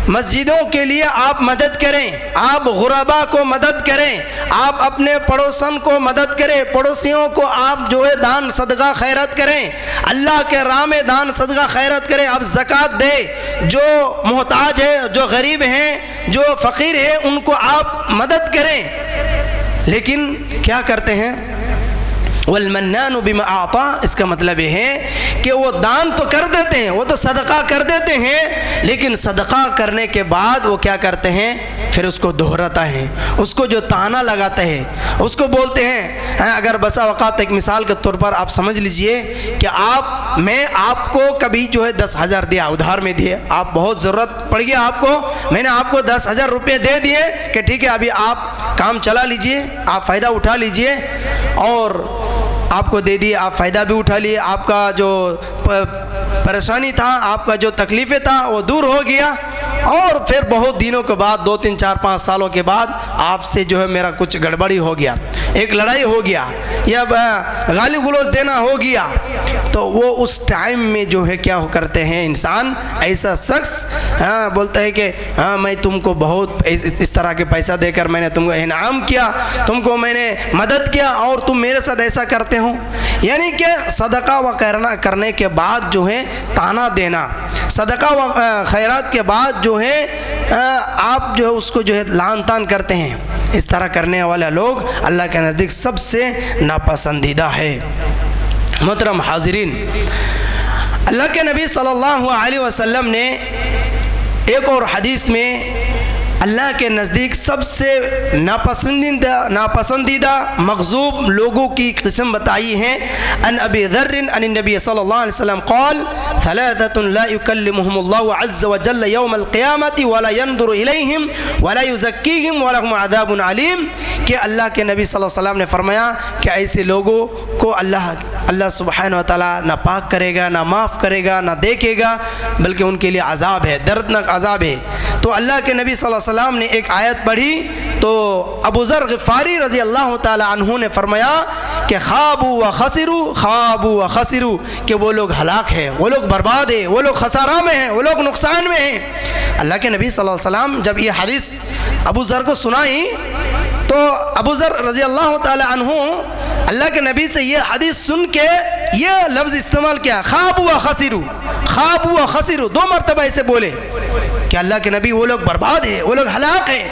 मस्जिदों के लिए आप मदद करें, आप गुरबा को मदद करें, आप अपने पड़ोसन को मदद करें, पड़ोसियों को आप जो है दान सदका खैरत करें, अल्लाह के राह में दान सदका खैरत करें, आप ज़कात दें, जो मोहताज है, जो गरीब हैं, जो फ़कीर है, उनको आप मदद करें। लेकिन क्या करते हैं? वलमन्नानु बिमा आता, इसका मतलब ये है कि वो दान तो कर देते हैं, वो तो सदका कर देते हैं, लेकिन सदका करने के बाद वो क्या करते हैं? फिर उसको दोहराता है, उसको जो ताना लगाते हैं, उसको बोलते हैं। अगर बसा वक़ात एक मिसाल के तौर पर आप समझ लीजिए कि मैं आपको कभी जो है 10,000 दिया, उधार में दिए, आप बहुत ज़रूरत पड़ गया आपको, मैंने आपको 10,000 रुपये दे दिए कि ठीक है अभी आप काम चला लीजिए, आप फ़ायदा उठा लीजिए, और आपको दे दिए, आप फ़ायदा भी उठा लिए, आपका जो परेशानी था, आपका जो तकलीफ़ें था वो दूर हो गया। और फिर बहुत दिनों के बाद 2, 3, 4, 5 सालों के बाद आपसे जो है मेरा कुछ गड़बड़ी हो गया, एक लड़ाई हो गया या गाली गलौज देना हो गया, तो वो उस टाइम में जो है क्या करते हैं इंसान, ऐसा शख्स बोलता है कि हाँ मैं तुमको बहुत इस तरह के पैसा देकर मैंने तुमको इनाम किया, तुमको मैंने मदद किया और तुम मेरे साथ ऐसा करते हो। यानी कि सदका व करने के बाद जो है ताना देना, सदका व खैरात के बाद जो है आप जो है उसको जो है लान तान करते हैं। इस तरह करने वाले लोग अल्लाह के नज़दीक सबसे नापसंदीदा है। मोहतरम हाज़रीन, अल्लाह के नबी सल्लल्लाहु अलैहि वसल्लम ने एक और हदीस में अल्लाह के नज़दीक सबसे नापसंदीदा मग़ज़ूब लोगों की किस्म बताई है। अन अबी ज़र्र अन नबी सल्लल्लाहु अलैहि वसल्लम क़ाल सलासतुन ला युकल्लिमुहुमुल्लाहु अज़्ज़ व जल्ल यौमल क़ियामति वला यंज़ुरु इलैहिम वला युज़क्कीहिम व लहुम अज़ाबुन अलीम। कि अल्लाह के नबी सल्लल्लाहु अलैहि वसल्लम ने फरमाया कि ऐसे लोगों को अल्लाह सुब्हानहु व तआला ना पाक करेगा, ना माफ़ करेगा, ना देखेगा, बल्कि उनके लिए अज़ाब है, दर्दनाक अज़ाब है। तो अल्लाह के नबी सल्लल्लाहु अलैहि वसल्लम ने एक आयत पढ़ी तो अबू ज़र ग़िफ़ारी रज़ी अल्लाह ताला अन्हु ने फरमाया कि ख़ाबू व ख़सिरू, कि वो लोग हलाक हैं, वो लोग बर्बाद हैं, वो लोग खसारा में हैं, वो लोग नुकसान में हैं। अल्लाह के नबी सल्लल्लाहु अलैहि वसल्लम जब ये हदीस अबू ज़र को सुनाई तो अबू ज़र रज़ी अल्लाह ताला अन्हु अल्लाह के नबी से ये हदीस सुन के ये लफ्ज़ इस्तेमाल किया, ख़ाबू व ख़सिरू, 2 मरतबा ऐसे बोले कि अल्लाह के नबी वो लोग बर्बाद है, वो लोग हलाक हैं,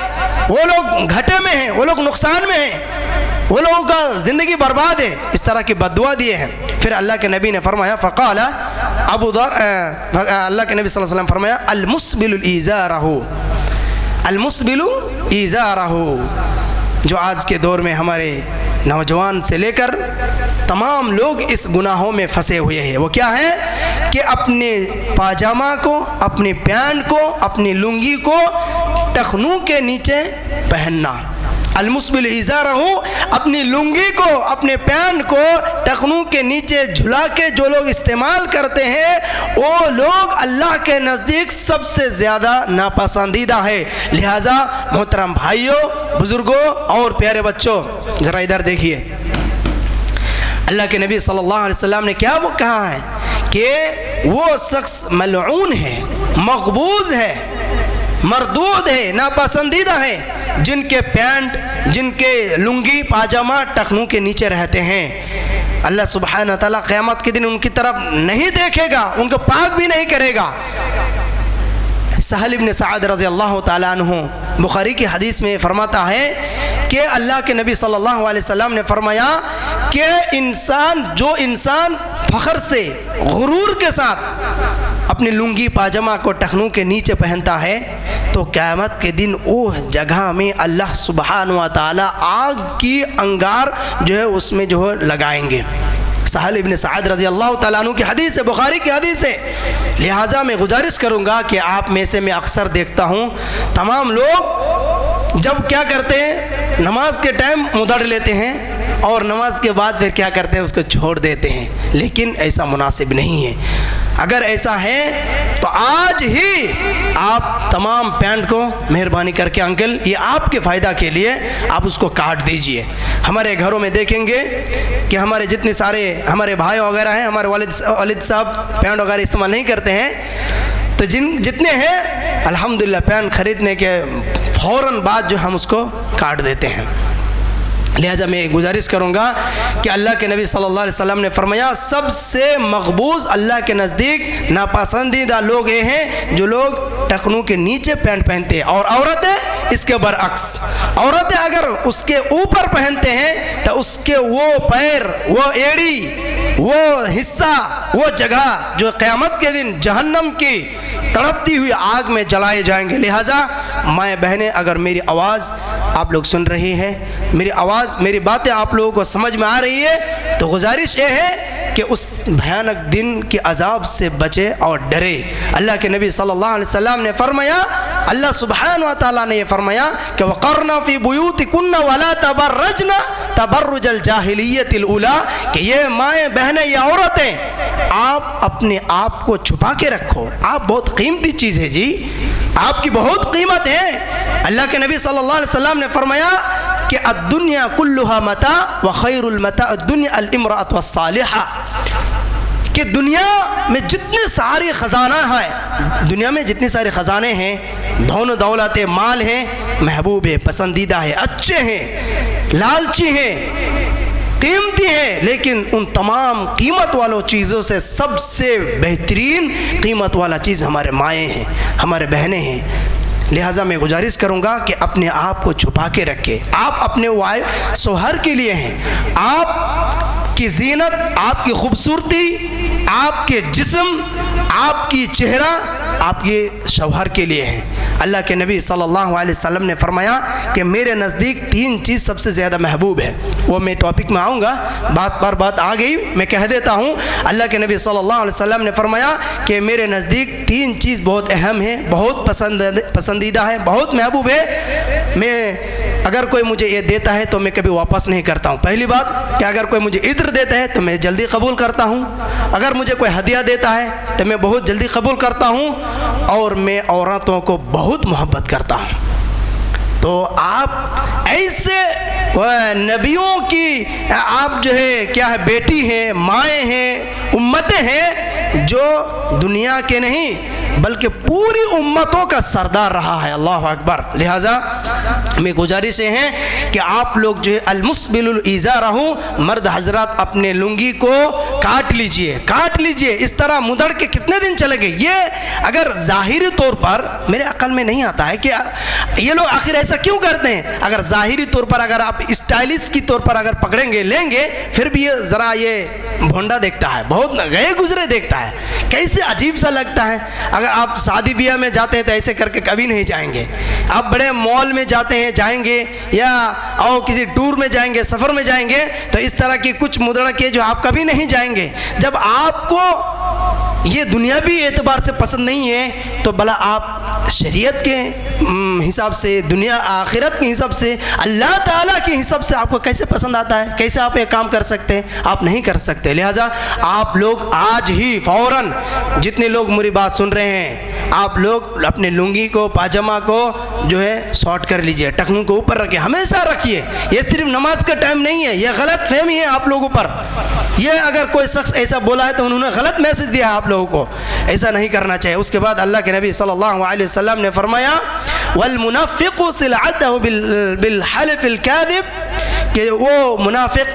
वो लोग घाटे में हैं, वो लोग नुकसान में हैं, वो लोगों का ज़िंदगी बर्बाद है, इस तरह की बद्दुआ दिए हैं। फिर अल्लाह के नबी ने फरमाया फ़क़ाला अबू ज़र, अल्लाह के नबी सल्लल्लाहु अलैहि वसल्लम फरमाया अल-मुस्बिलु इज़ारहु, जो आज के दौर में हमारे नौजवान से लेकर तमाम लोग इस गुनाहों में फंसे हुए हैं। वो क्या है कि अपने पाजामा को, अपने पैंट को, अपनी लुंगी को टखनों के नीचे पहनना। अलमुस्बिल इज़ारहु, अपनी लुंगी को, अपने पैंट को टखनों के नीचे झुला के जो लोग इस्तेमाल करते हैं वो लोग अल्लाह के नज़दीक सबसे ज़्यादा नापसंदीदा है। लिहाजा मोहतरम भाइयों, बुज़ुर्गों और प्यारे बच्चों, ज़रा इधर देखिए, अल्लाह के नबी सल्लल्लाहु अलैहि वसल्लम ने क्या वो कहा है कि वो शख्स मलऊन है, मक़बूज़ है, मरदूद है, नापसंदीदा है, जिनके पैंट, जिनके लुंगी पाजामा टखनों के नीचे रहते हैं। अल्लाह सुब्हानहु व तआला क़यामत के दिन उनकी तरफ नहीं देखेगा, उनको पाक भी नहीं करेगा। सहल इब्न सअद रज़ी अल्लाह ताला अन्हु बुखारी की हदीस में फरमाता है कि अल्लाह के नबी सल्लल्लाहु अलैहि वसल्लम ने फरमाया कि जो इंसान फ़ख्र से, गुरूर के साथ अपनी लुंगी पाजामा को टखनों के नीचे पहनता है तो क़यामत के दिन वो जगह में अल्लाह सुब्हानहु व तआला आग की अंगार जो है उसमें जो है लगाएंगे। सहल इब्न सअद रज़ी अल्लाह तआला अन्हु की हदीस है, बुखारी की हदीस है। लिहाजा मैं गुजारिश करूँगा कि आप में से मैं अक्सर देखता हूँ तमाम लोग जब क्या करते हैं, नमाज के टाइम उधड़ लेते हैं और नमाज के बाद फिर क्या करते हैं, उसको छोड़ देते हैं, लेकिन ऐसा मुनासिब नहीं है। अगर ऐसा है तो आज ही आप तमाम पैंट को मेहरबानी करके अंकल, ये आपके फ़ायदा के लिए आप उसको काट दीजिए। हमारे घरों में देखेंगे कि हमारे जितने सारे हमारे भाई वगैरह हैं, हमारे वालिद साहब पैंट वगैरह इस्तेमाल नहीं करते हैं, तो जितने हैं अल्हम्दुलिल्लाह पैंट खरीदने के फ़ौरन बाद जो हम उसको काट देते हैं। लिहाजा मैं गुजारिश करूँगा कि अल्लाह के नबी सल्लल्लाहु अलैहि वसल्लम ने फरमाया सबसे मकबूज़ अल्लाह के नज़दीक नापसंदीदा लोग ये हैं जो लोग टखनों के नीचे पैंट पहनते हैं, और औरतें इसके बरअक्स। औरतें अगर उसके ऊपर पहनते हैं तो उसके वो पैर, वो एड़ी, वो हिस्सा, वो जगह जो क़यामत के दिन जहन्नम की तड़पती हुई आग में जलाए जाएंगे। लिहाजा माएँ बहनें, अगर मेरी आवाज़ आप लोग सुन रही हैं, मेरी आवाज़, मेरी बातें आप लोगों को समझ में आ रही है, तो गुजारिश ये है कि उस भयानक दिन के अजाब से बचे और डरे। अल्लाह के नबी सल्लल्लाहु अलैहि वसल्लम ने फरमाया, अल्लाह सुब्हानहु व तआला ने ये फरमाया कि वक़रना फ़ी बुयूतिकुन्ना वला तबर्रजना तबर्रुजल जाहिलियतिल उला, कि ये माएँ बहनें या औरतें आप अपने आप को छुपा के रखो। आप बहुत कीमती चीज़ है जी, आपकी बहुत कीमत है। अल्लाह के नबी सल्लल्लाहु अलैहि वसल्लम ने फरमाया कि अद्दुनिया कुल्लुहा मता व खैरुल मता अद्दुनिया अल इमराअत वस्सालिहा, कि दुनिया में जितने सारे ख़जाना है, दुनिया में जितने सारे ख़जाने हैं, धन दौलत है, माल है, महबूब है, पसंदीदा है, अच्छे हैं, लालची हैं, कीमती हैं, लेकिन उन तमाम कीमत वालों चीज़ों से सबसे बेहतरीन कीमत वाला चीज़ हमारे माएँ हैं, हमारे बहनें हैं। लिहाजा मैं गुजारिश करूँगा कि अपने आप को छुपा के रखें। आप अपने वाइफ सोहर के लिए हैं, आपकी ज़ीनत, आपकी खूबसूरती, आपके जिस्म, आपकी चेहरा आपके शौहर के लिए हैं। अल्लाह के नबी सल्लल्लाहु अलैहि वसल्लम ने फरमाया कि मेरे नज़दीक 3 चीज़ सबसे ज़्यादा महबूब है। वो मैं टॉपिक में आऊँगा, बात पर बात आ गई, मैं कह देता हूँ। अल्लाह के नबी सल्लल्लाहु अलैहि वसल्लम ने फरमाया कि मेरे नज़दीक 3 चीज़ बहुत अहम है, बहुत पसंदीदा है, बहुत महबूब है। मैं अगर कोई मुझे ये देता है तो मैं कभी वापस नहीं करता हूँ। पहली बात कि अगर कोई मुझे इत्र देता है तो मैं जल्दी कबूल करता हूँ। अगर मुझे कोई हदिया देता है तो मैं बहुत जल्दी कबूल करता हूँ। और मैं औरतों को बहुत मोहब्बत करता हूँ। तो आप ऐसे नबियों की आप जो है क्या है, बेटी हैं, माएँ हैं, उम्मतें हैं, जो दुनिया के नहीं बल्कि पूरी उम्मतों का सरदार रहा है। अल्लाह अकबर। लिहाजा में गुजारिश है कि आप लोग जो है अलमुस्बिलुल इज़ार रहूं, मर्द हजरात अपने लुंगी को काट लीजिए, काट लीजिए। इस तरह मुदड़ के कितने दिन चलेंगे? ये अगर ज़ाहिरी तौर पर मेरे अकल में नहीं आता है कि ये लोग आखिर ऐसा क्यों करते हैं। अगर ज़ाहिरी तौर पर अगर आप स्टाइलिश की तौर पर अगर पकड़ेंगे लेंगे, फिर भी ये ज़रा ये भोंडा देखता है, बहुत गए गुजरे देखता है, कैसे अजीब सा लगता है। अगर आप शादी ब्याह में जाते हैं तो ऐसे करके कभी नहीं जाएंगे। आप बड़े मॉल में जाते हैं, जाएंगे या और किसी टूर में जाएंगे, सफ़र में जाएंगे, तो इस तरह की कुछ मुद्रा के जो आप कभी नहीं जाएंगे। जब आपको ये दुनियावी एतबार से पसंद नहीं है तो भला आप शरीयत के हिसाब से, दुनिया आखिरत के हिसाब से, अल्लाह ताला के हिसाब से आपको कैसे पसंद आता है? कैसे आप एक काम कर सकते हैं? आप नहीं कर सकते। लिहाजा आप लोग आज ही फ़ौरन, जितने लोग मेरी बात सुन रहे हैं, आप लोग अपने लुंगी को, पाजामा को जो है शॉर्ट कर लीजिए, टखनों को ऊपर रखिए, हमेशा रखिए। ये सिर्फ नमाज का टाइम नहीं है, ये गलत फहमी है आप लोगों पर। ये अगर कोई शख्स ऐसा बोला है तो उन्होंने गलत मैसेज दिया है आप लोगों को, ऐसा नहीं करना चाहिए। उसके बाद अल्लाह के नबी सल्लल्लाहु अलैहि वसल्लम ने फरमाया वल मुनाफिक़ु सिलअतहु बिल हल्फ़िल काज़िब, कि वो मुनाफिक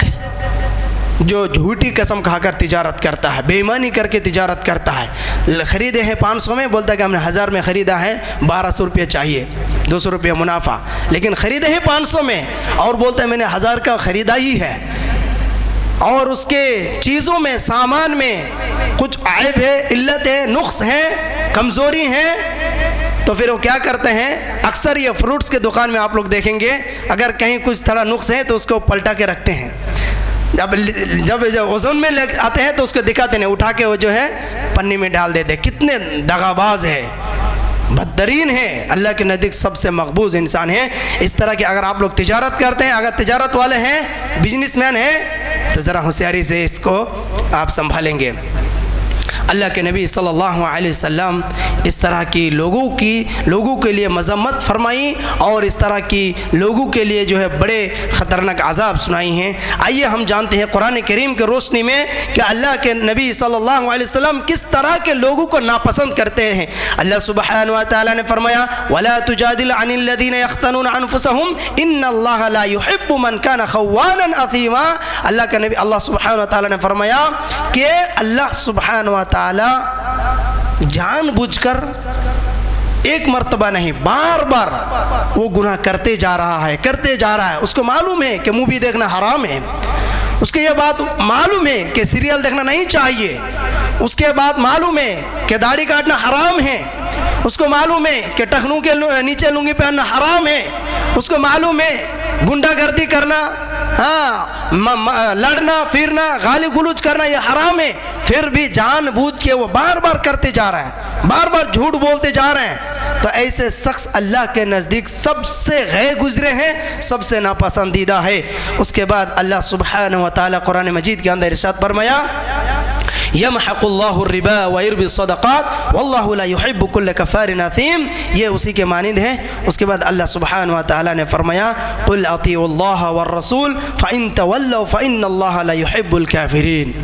जो झूठी कसम खाकर तिजारत करता है, बेईमानी करके तिजारत करता है। ख़रीदे हैं 500 में, बोलता है कि हमने 1000 में ख़रीदा है, 1200 रुपये चाहिए, 200 रुपये मुनाफा। लेकिन ख़रीदे हैं 500 में और बोलता है मैंने 1000 का ख़रीदा ही है, और उसके चीज़ों में, सामान में कुछ आयब है, इल्लत है, नुक्स है, कमज़ोरी है। तो फिर वो क्या करते हैं, अक्सर ये फ्रूट्स के दुकान में आप लोग देखेंगे, अगर कहीं कुछ थोड़ा नुक्स है तो उसको पलटा के रखते हैं। जब वज़न में ले आते हैं तो उसको दिखाते नहीं, उठा के वो जो है पन्नी में डाल देते। कितने दगाबाज है, बदतरीन है, अल्लाह के नज़दीक सबसे मकबूज इंसान है। इस तरह की अगर आप लोग तिजारत करते हैं, अगर तिजारत वाले हैं, बिजनेसमैन हैं, तो ज़रा होशियारी से इसको आप संभालेंगे। अल्लाह के नबी सल्लल्लाहु अलैहि वसल्लम इस तरह की लोगों के लिए मज़म्मत फरमाई और इस तरह की लोगों के लिए जो है बड़े ख़तरनाक अज़ाब सुनाई हैं। आइए हम जानते हैं कुरान करीम के रोशनी में कि अल्लाह के नबी सल्लल्लाहु अलैहि वसल्लम किस तरह के लोगों को नापसंद करते हैं। अल्लाह सुब्हानहु व तआला ने फरमाया वला तुजादिल अनिल लज़ीना यख्तनूना अनफुसहुम इन्नल्लाहा ला युहिब्बु मन काना खव्वानन असीमा। अल्लाह के नबी अल्लाह सुब्हानहु व तआला ने फरमाया कि अल्लाह सुब्हानहु व ताला जानबूझकर एक मर्तबा नहीं, बार बार वो गुनाह करते जा रहा है। उसको मालूम है कि मूवी देखना हराम है, उसके ये बात मालूम है कि सीरियल देखना नहीं चाहिए, उसके बाद मालूम है कि दाढ़ी काटना हराम है, उसको मालूम है कि टखनों के नीचे लुंगी पहनना हराम है, उसको मालूम है गुंडागर्दी करना, लड़ना फिरना, गाली गुलूज करना ये हराम है, फिर भी जानबूझ के वो बार बार करते जा रहा है, बार बार झूठ बोलते जा रहे हैं। तो ऐसे शख्स अल्लाह के नज़दीक सबसे गए गुजरे हैं, सबसे नापसंदीदा है। उसके बाद अल्लाह सुब्हानहु व तआला कुरान मजीद के अंदर इरशाद फरमाया यमहकुल्लाहु रिबा व युर्बि सदक़ात वल्लाहु ला युहिब्बु कुल्ल कफ़ारिन असीम, ये उसी के मानिंद है। उसके बाद अल्लाह सुब्हानहु व तआला ने फरमाया कुल अतीउल्लाह वर रसूल फ़इन तवल्लौ फ़इन्नल्लाहा ला युहिब्बुल काफ़िरीन।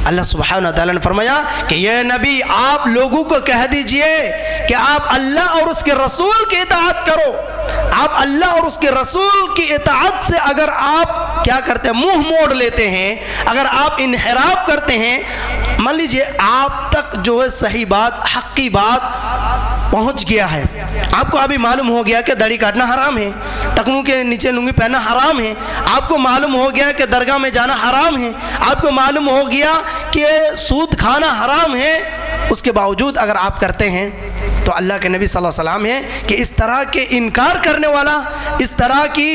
अल्लाह सुब्हानहु व तआला ने फरमाया कि ये नबी आप लोगों को कह दीजिए कि आप अल्लाह और उसके रसूल की इताअत करो। आप अल्लाह और उसके रसूल की इताअत से अगर आप क्या करते हैं, मुंह मोड़ लेते हैं, अगर आप इन्हिराफ करते हैं, मान लीजिए आप तक जो है सही बात, हक़ की बात पहुंच गया है, आपको अभी मालूम हो गया कि दाढ़ी काटना हराम है, टखनों के नीचे लुंगी पहनना हराम है, आपको मालूम हो गया कि दरगाह में जाना हराम है, आपको मालूम हो गया कि सूद खाना हराम है, उसके बावजूद अगर आप करते हैं तो अल्लाह के नबी सल्लल्लाहु अलैहि वसल्लम है कि इस तरह के इनकार करने वाला, इस तरह की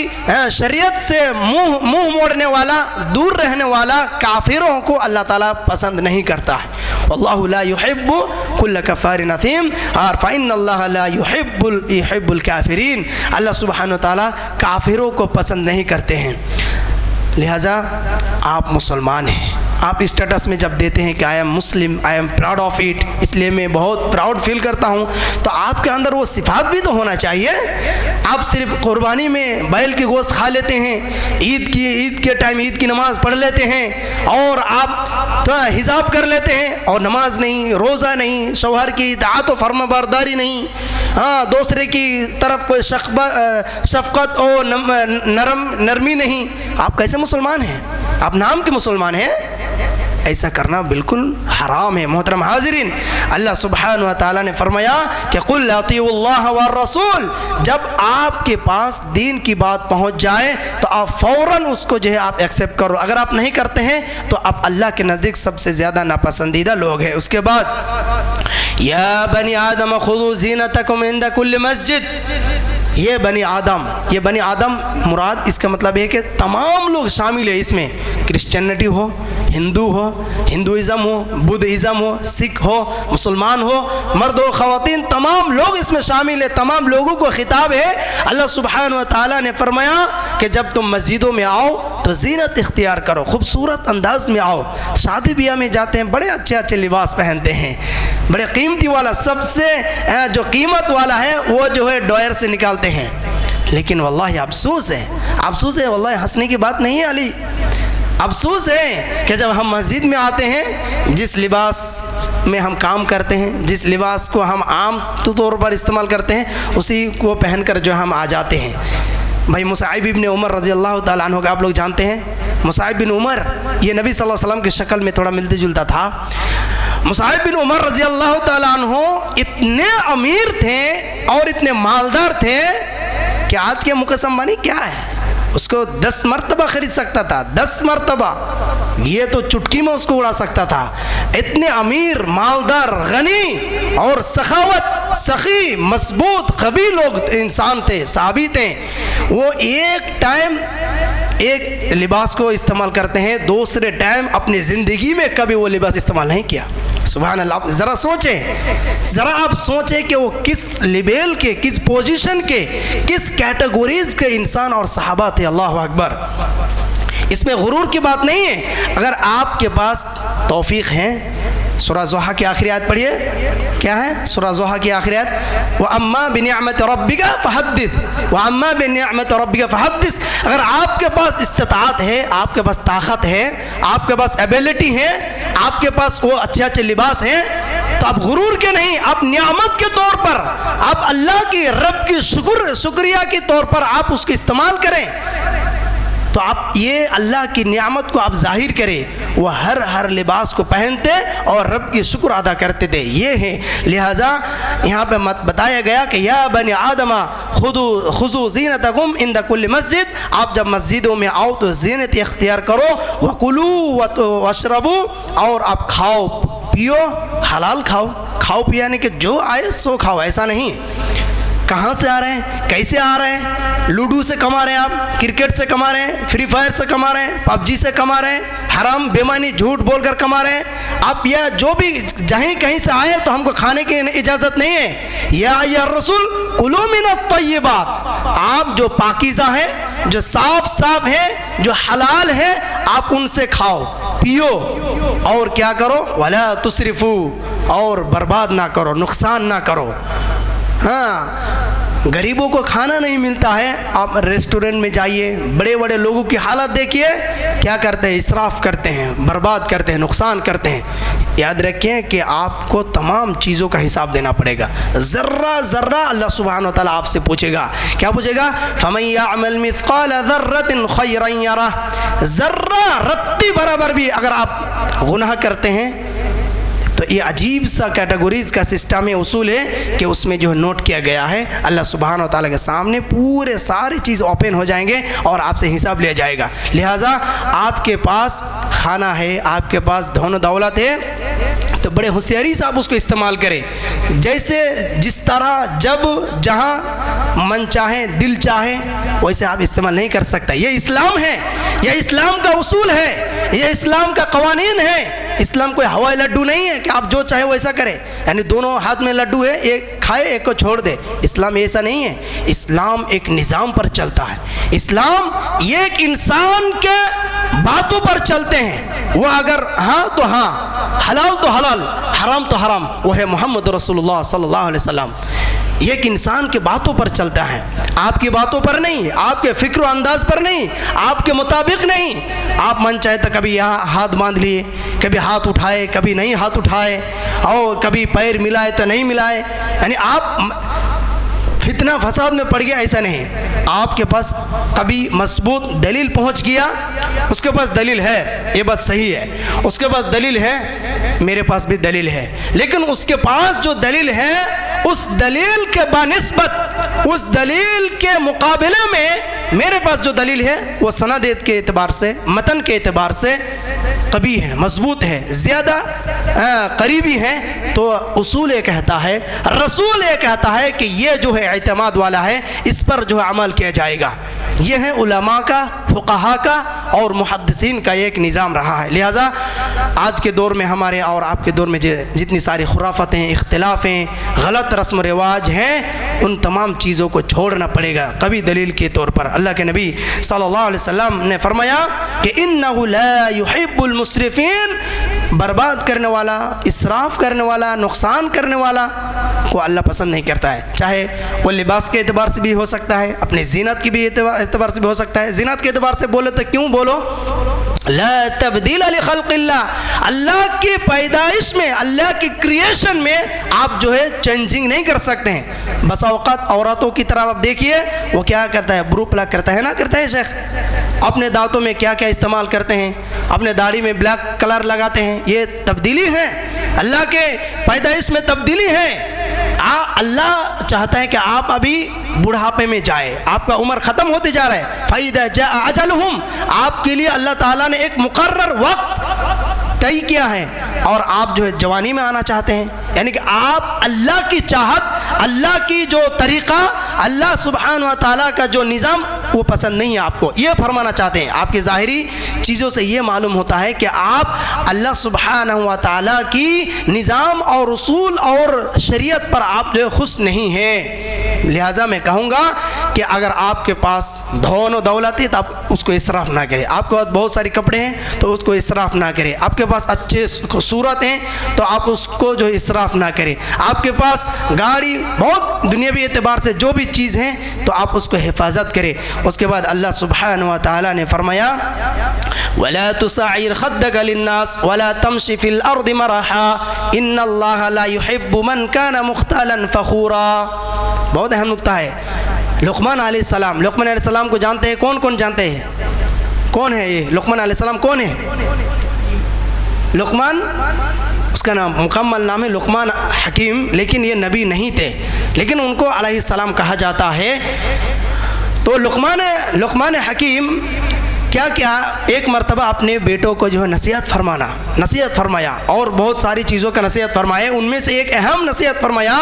शरीयत से मुंह मोड़ने वाला, दूर रहने वाला काफिरों को अल्लाह ताला पसंद नहीं करता है। वल्लाहु ला युहिब्बु कुल्ल कफ़ारिन असीम और फ़इन्नल्लाह ला युहिब्बुल काफिरीन। अल्लाह सुब्हानहु व तआला काफिरों को पसंद नहीं करते हैं। लिहाजा आप मुसलमान हैं, आप स्टेटस में जब देते हैं कि I am Muslim, I am proud of it, इसलिए मैं बहुत प्राउड फील करता हूँ, तो आपके अंदर वो सिफात भी तो होना चाहिए। आप सिर्फ कुर्बानी में बैल की गोश्त खा लेते हैं, ईद के टाइम ईद की नमाज़ पढ़ लेते हैं और आप तो हिसाब कर लेते हैं और नमाज नहीं, रोज़ा नहीं, शौहर की इताअत और फर्माबरदारी नहीं, हाँ दूसरे की तरफ कोई शफ़क़त और नरमी नहीं। आप कैसे मुसलमान हैं? आप नाम के मुसलमान हैं? ऐसा करना बिल्कुल हराम है। मोहतरम हाज़िरीन, अल्लाह सुब्हानहु व तआला ने फरमाया कि कुल अतीउल्लाह व रसूल, जब आपके पास दीन की बात पहुंच जाए तो आप फ़ौरन उसको जो है आप एक्सेप्ट करो। अगर आप नहीं करते हैं तो आप अल्लाह के नज़दीक सबसे ज़्यादा नापसंदीदा लोग हैं। उसके बाद या बनी आदम खुदू ज़ीनतकुम इंद कुल्ल मस्जिद, ये बनी आदम मुराद इसका मतलब है कि तमाम लोग शामिल है इसमें, क्रिश्चियनिटी हो, हिंदू हो, हिंदुइज़म हो, बुद्धिज़्म हो, सिख हो, मुसलमान हो, मर्द हो, ख़वातीन, तमाम लोग इसमें शामिल है, तमाम लोगों को खिताब है। अल्लाह सुब्हानहु व तआला ने फरमाया कि जब तुम मस्जिदों में आओ तो ज़ीनत इख्तियार करो, खूबसूरत अंदाज में आओ। शादी ब्याह में जाते हैं, बड़े अच्छे अच्छे लिबास पहनते हैं, बड़े कीमती वाला, सबसे जो कीमत वाला है वो जो है डॉयर से निकालते हैं। लेकिन वल्लाही अफसोस है, वल्लाही हंसने की बात नहीं है अली, अफसोस है कि जब हम मस्जिद में आते हैं, जिस लिबास में हम काम करते हैं, जिस लिबास को हम आम तौर पर इस्तेमाल करते हैं, उसी को पहनकर जो हम आ जाते हैं। भाई मुसाइब इब्न उमर रज़ी अल्लाह तआला अन्हु का आप लोग जानते हैं। मुसाइब बिन उमर ये नबी सल्लल्लाहु अलैहि वसल्लम की शक्ल में थोड़ा मिलते जुलता था। मुसाइब बिन उमर रज़ी अल्लाह तआला अन्हु इतने अमीर थे और इतने मालदार थे कि आज के मुकेश अंबानी क्या है, उसको 10 मरतबा खरीद सकता था, 10 मरतबा, ये तो चुटकी में उसको उड़ा सकता था। इतने अमीर, मालदार, गनी और सखावत, सखी, मजबूत, कभी लोग इंसान थे, साहबी थे। वो एक टाइम एक लिबास को इस्तेमाल करते हैं, दूसरे टाइम अपनी ज़िंदगी में कभी वो लिबास इस्तेमाल नहीं किया। सुभान अल्लाह। ज़रा सोचें, ज़रा आप सोचें कि वो किस लेवल के, किस पोजीशन के, किस कैटेगरीज के इंसान और सहाबा थे। अल्लाह अकबर। इसमें गुरूर की बात नहीं है। अगर आपके पास तौफीक है, सूरा ज़ुहा की आखिरी आयत पढ़िए, क्या है सूरा ज़ुहा की आखिरी आयत, व अम्मा बिनिअमति रब्बिका फहद्दिस, व अम्मा बिनिअमति रब्बिका फहद्दिस। अगर आपके पास इस्तिताअत है, आपके पास ताकत है, आपके पास एबिलिटी है, आपके पास वो अच्छे अच्छे लिबास हैं, तो आप गुरूर के नहीं, आप नियामत के तौर पर, आप अल्लाह की, रब की शुक्रिया के तौर पर आप उसको इस्तेमाल करें। तो आप ये अल्लाह की नियामत को आप जाहिर करें। वो हर लिबास को पहनते और रब की शुक्र अदा करते थे। ये है, लिहाजा यहाँ पे मत बताया गया कि या बनी आदमा खुज़ू ज़ीनतकुम इंद कुल्ल मस्जिद, आप जब मस्जिदों में आओ तो ज़ीनत इख्तियार करो, वकुलू वशरबू, और आप खाओ पियो, हलाल खाओ पियो, यानी कि जो आए सो खाओ, ऐसा नहीं कहाँ से आ रहे हैं, कैसे आ रहे हैं, लूडो से कमा रहे हैं आप, क्रिकेट से कमा रहे हैं, फ्री फायर से कमा रहे हैं, पबजी से कमा रहे हैं, हराम बेमानी झूठ बोलकर कमा रहे हैं आप, या जो भी जहीं कहीं से आए तो हमको खाने की इजाज़त नहीं है। या रसूल कुलू मिनत तय्यिबात, आप जो पाकीज़ा है, जो साफ है, जो हलाल है, आप उनसे खाओ पियो, और क्या करो, वला तुसरिफू, और बर्बाद ना करो, नुकसान ना करो। हाँ, गरीबों को खाना नहीं मिलता है, आप रेस्टोरेंट में जाइए, बड़े बड़े लोगों की हालत देखिए, क्या करते हैं, इसराफ करते हैं, बर्बाद करते हैं, नुकसान करते हैं। याद रखें कि आपको तमाम चीज़ों का हिसाब देना पड़ेगा। ज़र्रा ज़र्रा अल्लाह सुब्हानहु व तआला आपसे पूछेगा। क्या पूछेगा? फमन यअमल मिस्क़ाल ज़र्रतिन खैरन यरह, ज़र्रा रत्ती बराबर भी अगर आप गुनाह करते हैं तो ये अजीब सा कैटेगरीज का सिस्टम है, उसूल है कि उसमें जो नोट किया गया है, अल्लाह सुब्हान व तआला के सामने पूरे सारी चीज़ ओपन हो जाएंगे और आपसे हिसाब लिया जाएगा। लिहाजा आपके पास खाना है, आपके पास धन दौलत है, तो बड़े होशियारी से आप उसको इस्तेमाल करें। जैसे जिस तरह जब जहाँ मन चाहे दिल चाहे वैसे आप इस्तेमाल नहीं कर सकता। ये इस्लाम है, यह इस्लाम का उसूल है, यह इस्लाम का कवानीन है। इस्लाम कोई हवाई लड्डू नहीं है कि आप जो चाहे वैसा करें, यानी दोनों हाथ में लड्डू है, एक खाए एक को छोड़ दे। इस्लाम ऐसा नहीं है। इस्लाम एक निज़ाम पर चलता है। इस्लाम एक इंसान के बातों पर चलते हैं। वो अगर हाँ तो हाँ, हलाल तो हलाल, हराम तो हराम, वो है मोहम्मद रसूलुल्लाह सल्लल्लाहु अलैहि वसल्लम। एक इंसान के बातों पर चलता है, आपकी बातों पर नहीं, आपके फिक्र अंदाज पर नहीं, आपके मुताबिक नहीं। आप मन चाहे तो कभी यहाँ हाथ बांध लिए, कभी हाथ उठाए, कभी नहीं हाथ उठाए, और कभी पैर मिलाए तो नहीं मिलाए, यानी आप फितना फसाद में पड़ गया, ऐसा नहीं। आपके पास कभी मजबूत दलील पहुंच गया, उसके पास दलील है, ये बात सही है, उसके पास दलील है, मेरे पास भी दलील है, लेकिन उसके पास जो दलील है उस दलील के बानिस्बत, उस दलील के मुकाबले में मेरे पास जो दलील है वो सनद के एतबार से, मतन के एतबार से कभी है, मजबूत है, ज़्यादा करीबी है। तो उसूल ये कहता है, रसूल ये कहता है कि ये जो है एतमाद वाला है, इस पर जो है अमल किया जाएगा। ये है उलमा का, फुक़हा का और मुहद्दिसीन का एक निज़ाम रहा है। लिहाजा आज के दौर में हमारे और आपके दौर में जितनी सारी खुराफतें, इख्तिलाफ़ें, गलत रस्म रिवाज हैं, उन तमाम चीज़ों को छोड़ना पड़ेगा कभी दलील के तौर पर। अल्लाह के नबी सल्लल्लाहु अलैहि वसल्लम ने फरमाया कि इन्नहु ला युहिब्बुल मुस्रिफीन, बर्बाद करने वाला, इसराफ करने वाला, नुकसान करने वाला को अल्लाह पसंद नहीं करता है। चाहे वो लिबास के एतबार से भी हो सकता है, अपनी जीनत की भी एतबार से भी हो सकता है। जीनत के एतबार से बोले तो क्यों बोलो, ला तब्दील अली खल्क़िल्लाह, अल्लाह की पैदाइश में, अल्लाह की क्रिएशन में आप जो है चेंजिंग नहीं कर सकते हैं। बस औक़ात औरतों की तरफ आप देखिए, वो क्या करता है, ब्रू प्लग करता है ना, करता है शेख, अपने दांतों में क्या क्या इस्तेमाल करते हैं, अपने दाढ़ी में ब्लैक कलर लगाते हैं, ये तब्दीली है, अल्लाह के पैदाइश में तब्दीली है। अल्लाह चाहता है कि आप अभी बुढ़ापे में जाए, आपका उम्र ख़त्म होते जा रहा है, फ़इज़ा जाअ अजलुहुम, आपके लिए अल्लाह ताला ने एक मुकर्रर वक्त तय किया है और आप जो है जवानी में आना चाहते हैं, यानी कि आप अल्लाह की चाहत, अल्लाह की जो तरीक़ा, अल्लाह सुब्हान व तआला का जो निज़ाम वो पसंद नहीं है आपको, ये फरमाना चाहते हैं। आपकी ज़ाहिरी चीज़ों से ये मालूम होता है कि आप अल्लाह सुब्हान व तआला की निज़ाम और उसूल और शरीयत पर आप जो है खुश नहीं हैं। लिहाजा मैं कहूँगा कि अगर आपके पास धन और दौलत है तो आप उसको इसराफ ना करें, आपके पास बहुत सारे कपड़े हैं तो उसको इसराफ ना करें, आपके पास अच्छे सूरत हैं तो आप उसको जो इसराफ ना करें, आपके पास गाड़ी बहुत दुनियावी एतबार से जो भी चीज़ हैं तो आप उसको हिफाजत करें। उसके बाद अल्लाह सुब्हानहु व तआला ने फरमाया वला तुसाइर खद्दक लिन्नास वला तमशी फिल अर्दि मरहा इन्नल्लाहा ला युहिब्बु मन काना मुख्तालन फखूरा। बहुत अहम नुक्ता है। लुक़मान अलैहिस्सलाम, लुक़मान अलैहिस्सलाम को जानते हैं? कौन कौन जानते हैं? कौन है ये लुक़मान अलैहिस्सलाम? कौन है लुक़मान? उसका नाम मुकम्मल नाम है लुक़मान हकीम, लेकिन ये नबी नहीं थे, लेकिन उनको अलैहिस्सलाम कहा जाता है। तो लुक़मान हकीम क्या क्या एक मरतबा अपने बेटों को जो है नसीहत फरमाया और बहुत सारी चीज़ों का नसीहत फरमाए। उनमें से एक अहम नसीहत फरमाया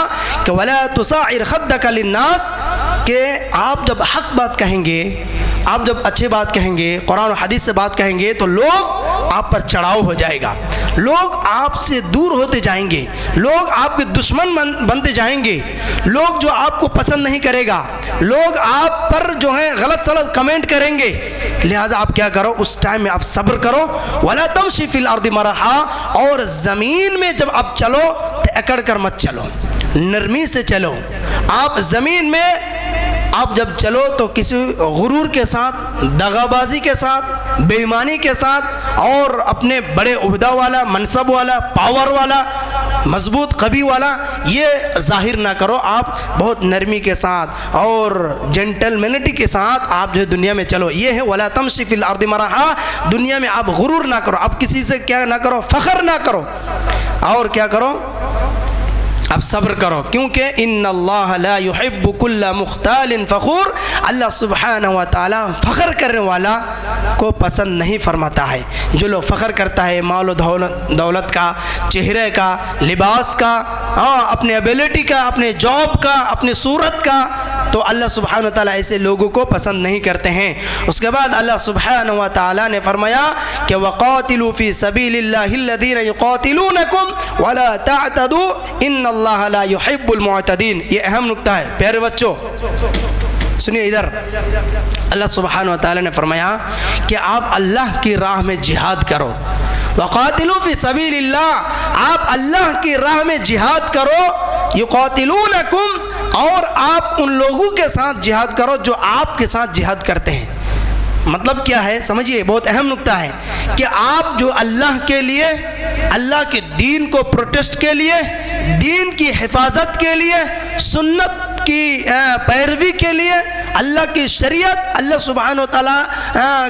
कि वला तुसाइर खद्दक लिन्नास, कि आप जब हक़ बात कहेंगे, आप जब अच्छी बात कहेंगे, कुरान और हदीस से बात कहेंगे तो लोग आप पर चढ़ाव हो जाएगा, लोग आपसे दूर होते जाएंगे, लोग आपके दुश्मन बनते जाएंगे, लोग जो आपको पसंद नहीं करेगा, लोग आप पर जो है गलत सलत कमेंट करेंगे। लिहाजा आप क्या करो, उस टाइम में आप सब्र करो। वला तमशी फिल अर्दि मरहा, और ज़मीन में जब आप चलो तो अकड़ कर मत चलो, नरमी से चलो। आप ज़मीन में आप जब चलो तो किसी गुरूर के साथ, दगाबाजी के साथ, बेईमानी के साथ और अपने बड़े उहदा वाला, मनसब वाला, पावर वाला, मजबूत कभी वाला ये जाहिर ना करो। आप बहुत नरमी के साथ और जेंटलमैनिटी के साथ आप जो दुनिया में चलो। ये है वला तमशी फिल अर्दि मरहा, दुनिया में आप गुरूर ना करो, आप किसी से क्या ना करो, फ़ख्र ना करो। और क्या करो, अब सब्र करो, क्योंकि इन्नल्लाह ला युहिब्बु कुल्ला मुख्तालिन फ़खूर, अल्लाह सुब्हानहु व तआला फ़ख्र करने वाला को पसंद नहीं फरमाता है। जो लोग फ़ख्र करता है माल दौलत का, चेहरे का, लिबास का, अपने एबिलिटी का, अपने जॉब का, अपनी सूरत का, तो अल्लाह सुब्हानहु व तआला ऐसे लोगों को पसंद नहीं करते हैं। उसके बाद अल्लाह सुब्हानहु व तआला ने फरमाया कि वक़ातिलू फ़ी सबीलिल्लाहिल्लज़ीना युक़ातिलूनकुम वला तअतदू इन्नल्लाह ला युहिब्बुल मुअतदीन। ये अहम नुक्ता है प्यारे बच्चों, सुनिए इधर। अल्लाह सुब्हानहु व तआला ने फरमाया कि आप अल्लाह की राह में जिहाद करो, वक़ातिलू फ़ी सबीलिल्लाह, आप अल्लाह की राह में जिहाद करो, युक़ातिलूनकुम, और आप उन लोगों के साथ जिहाद करो जो आपके साथ जिहाद करते हैं। मतलब क्या है समझिए, बहुत अहम नुक्ता है कि आप जो अल्लाह के लिए, अल्लाह के दीन को प्रोटेस्ट के लिए, दीन की हिफाजत के लिए, सुन्नत की पैरवी के लिए, अल्लाह की शरीयत, अल्लाह सुब्हानहु व तआला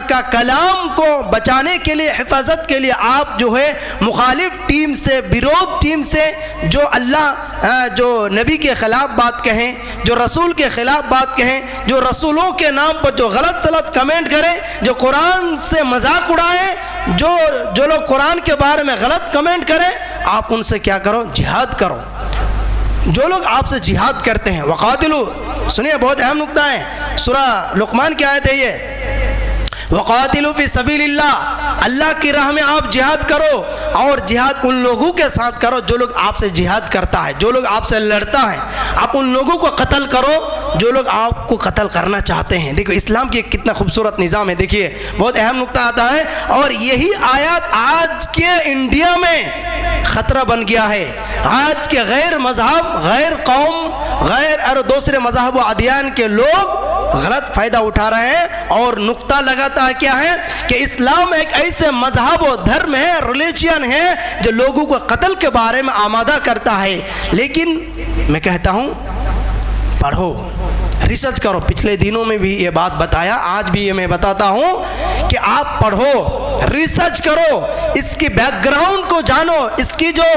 का कलाम को बचाने के लिए, हिफाजत के लिए आप जो है मुखालिफ टीम से, विरोध टीम से, जो अल्लाह जो नबी के ख़िलाफ़ बात कहें, जो रसूल के ख़िलाफ़ बात कहें, जो रसूलों के नाम पर जो गलत सलत कमेंट करें, जो कुरान से मजाक उड़ाएं, जो लोग कुरान के बारे में गलत कमेंट करें, आप उनसे क्या करो, जिहाद करो। जो लोग आपसे जिहाद करते हैं, वक़ातिलू, सुनिए बहुत अहम नुक्ता है, सूरा लुक़मान की आयत है ये, वक़ातिलू फ़ी सबीलिल्लाह, अल्लाह की राह में आप जिहाद करो, और जिहाद उन लोगों के साथ करो जो लोग आपसे जिहाद करता है, जो लोग आपसे लड़ता है। आप उन लोगों को कत्ल करो जो लोग आपको कत्ल करना चाहते हैं। देखो इस्लाम की कितना खूबसूरत निज़ाम है, देखिए बहुत अहम नुक्ता आता है। और यही आयत आज के इंडिया में ख़तरा बन गया है। आज के गैर मज़हब, गैर कौम, गैर और दूसरे मज़हब व अदियान के लोग गलत फ़ायदा उठा रहे हैं, और नुक्ता लगाता है क्या है कि इस्लाम एक ऐसे मज़हब व धर्म है, रिलीजियन है, जो लोगों को कत्ल के बारे में आमादा करता है। लेकिन मैं कहता हूँ पढ़ो, रिसर्च करो। पिछले दिनों में भी ये बात बताया, आज भी ये मैं बताता हूँ कि आप पढ़ो, रिसर्च करो, इसकी बैकग्राउंड को जानो, इसकी जो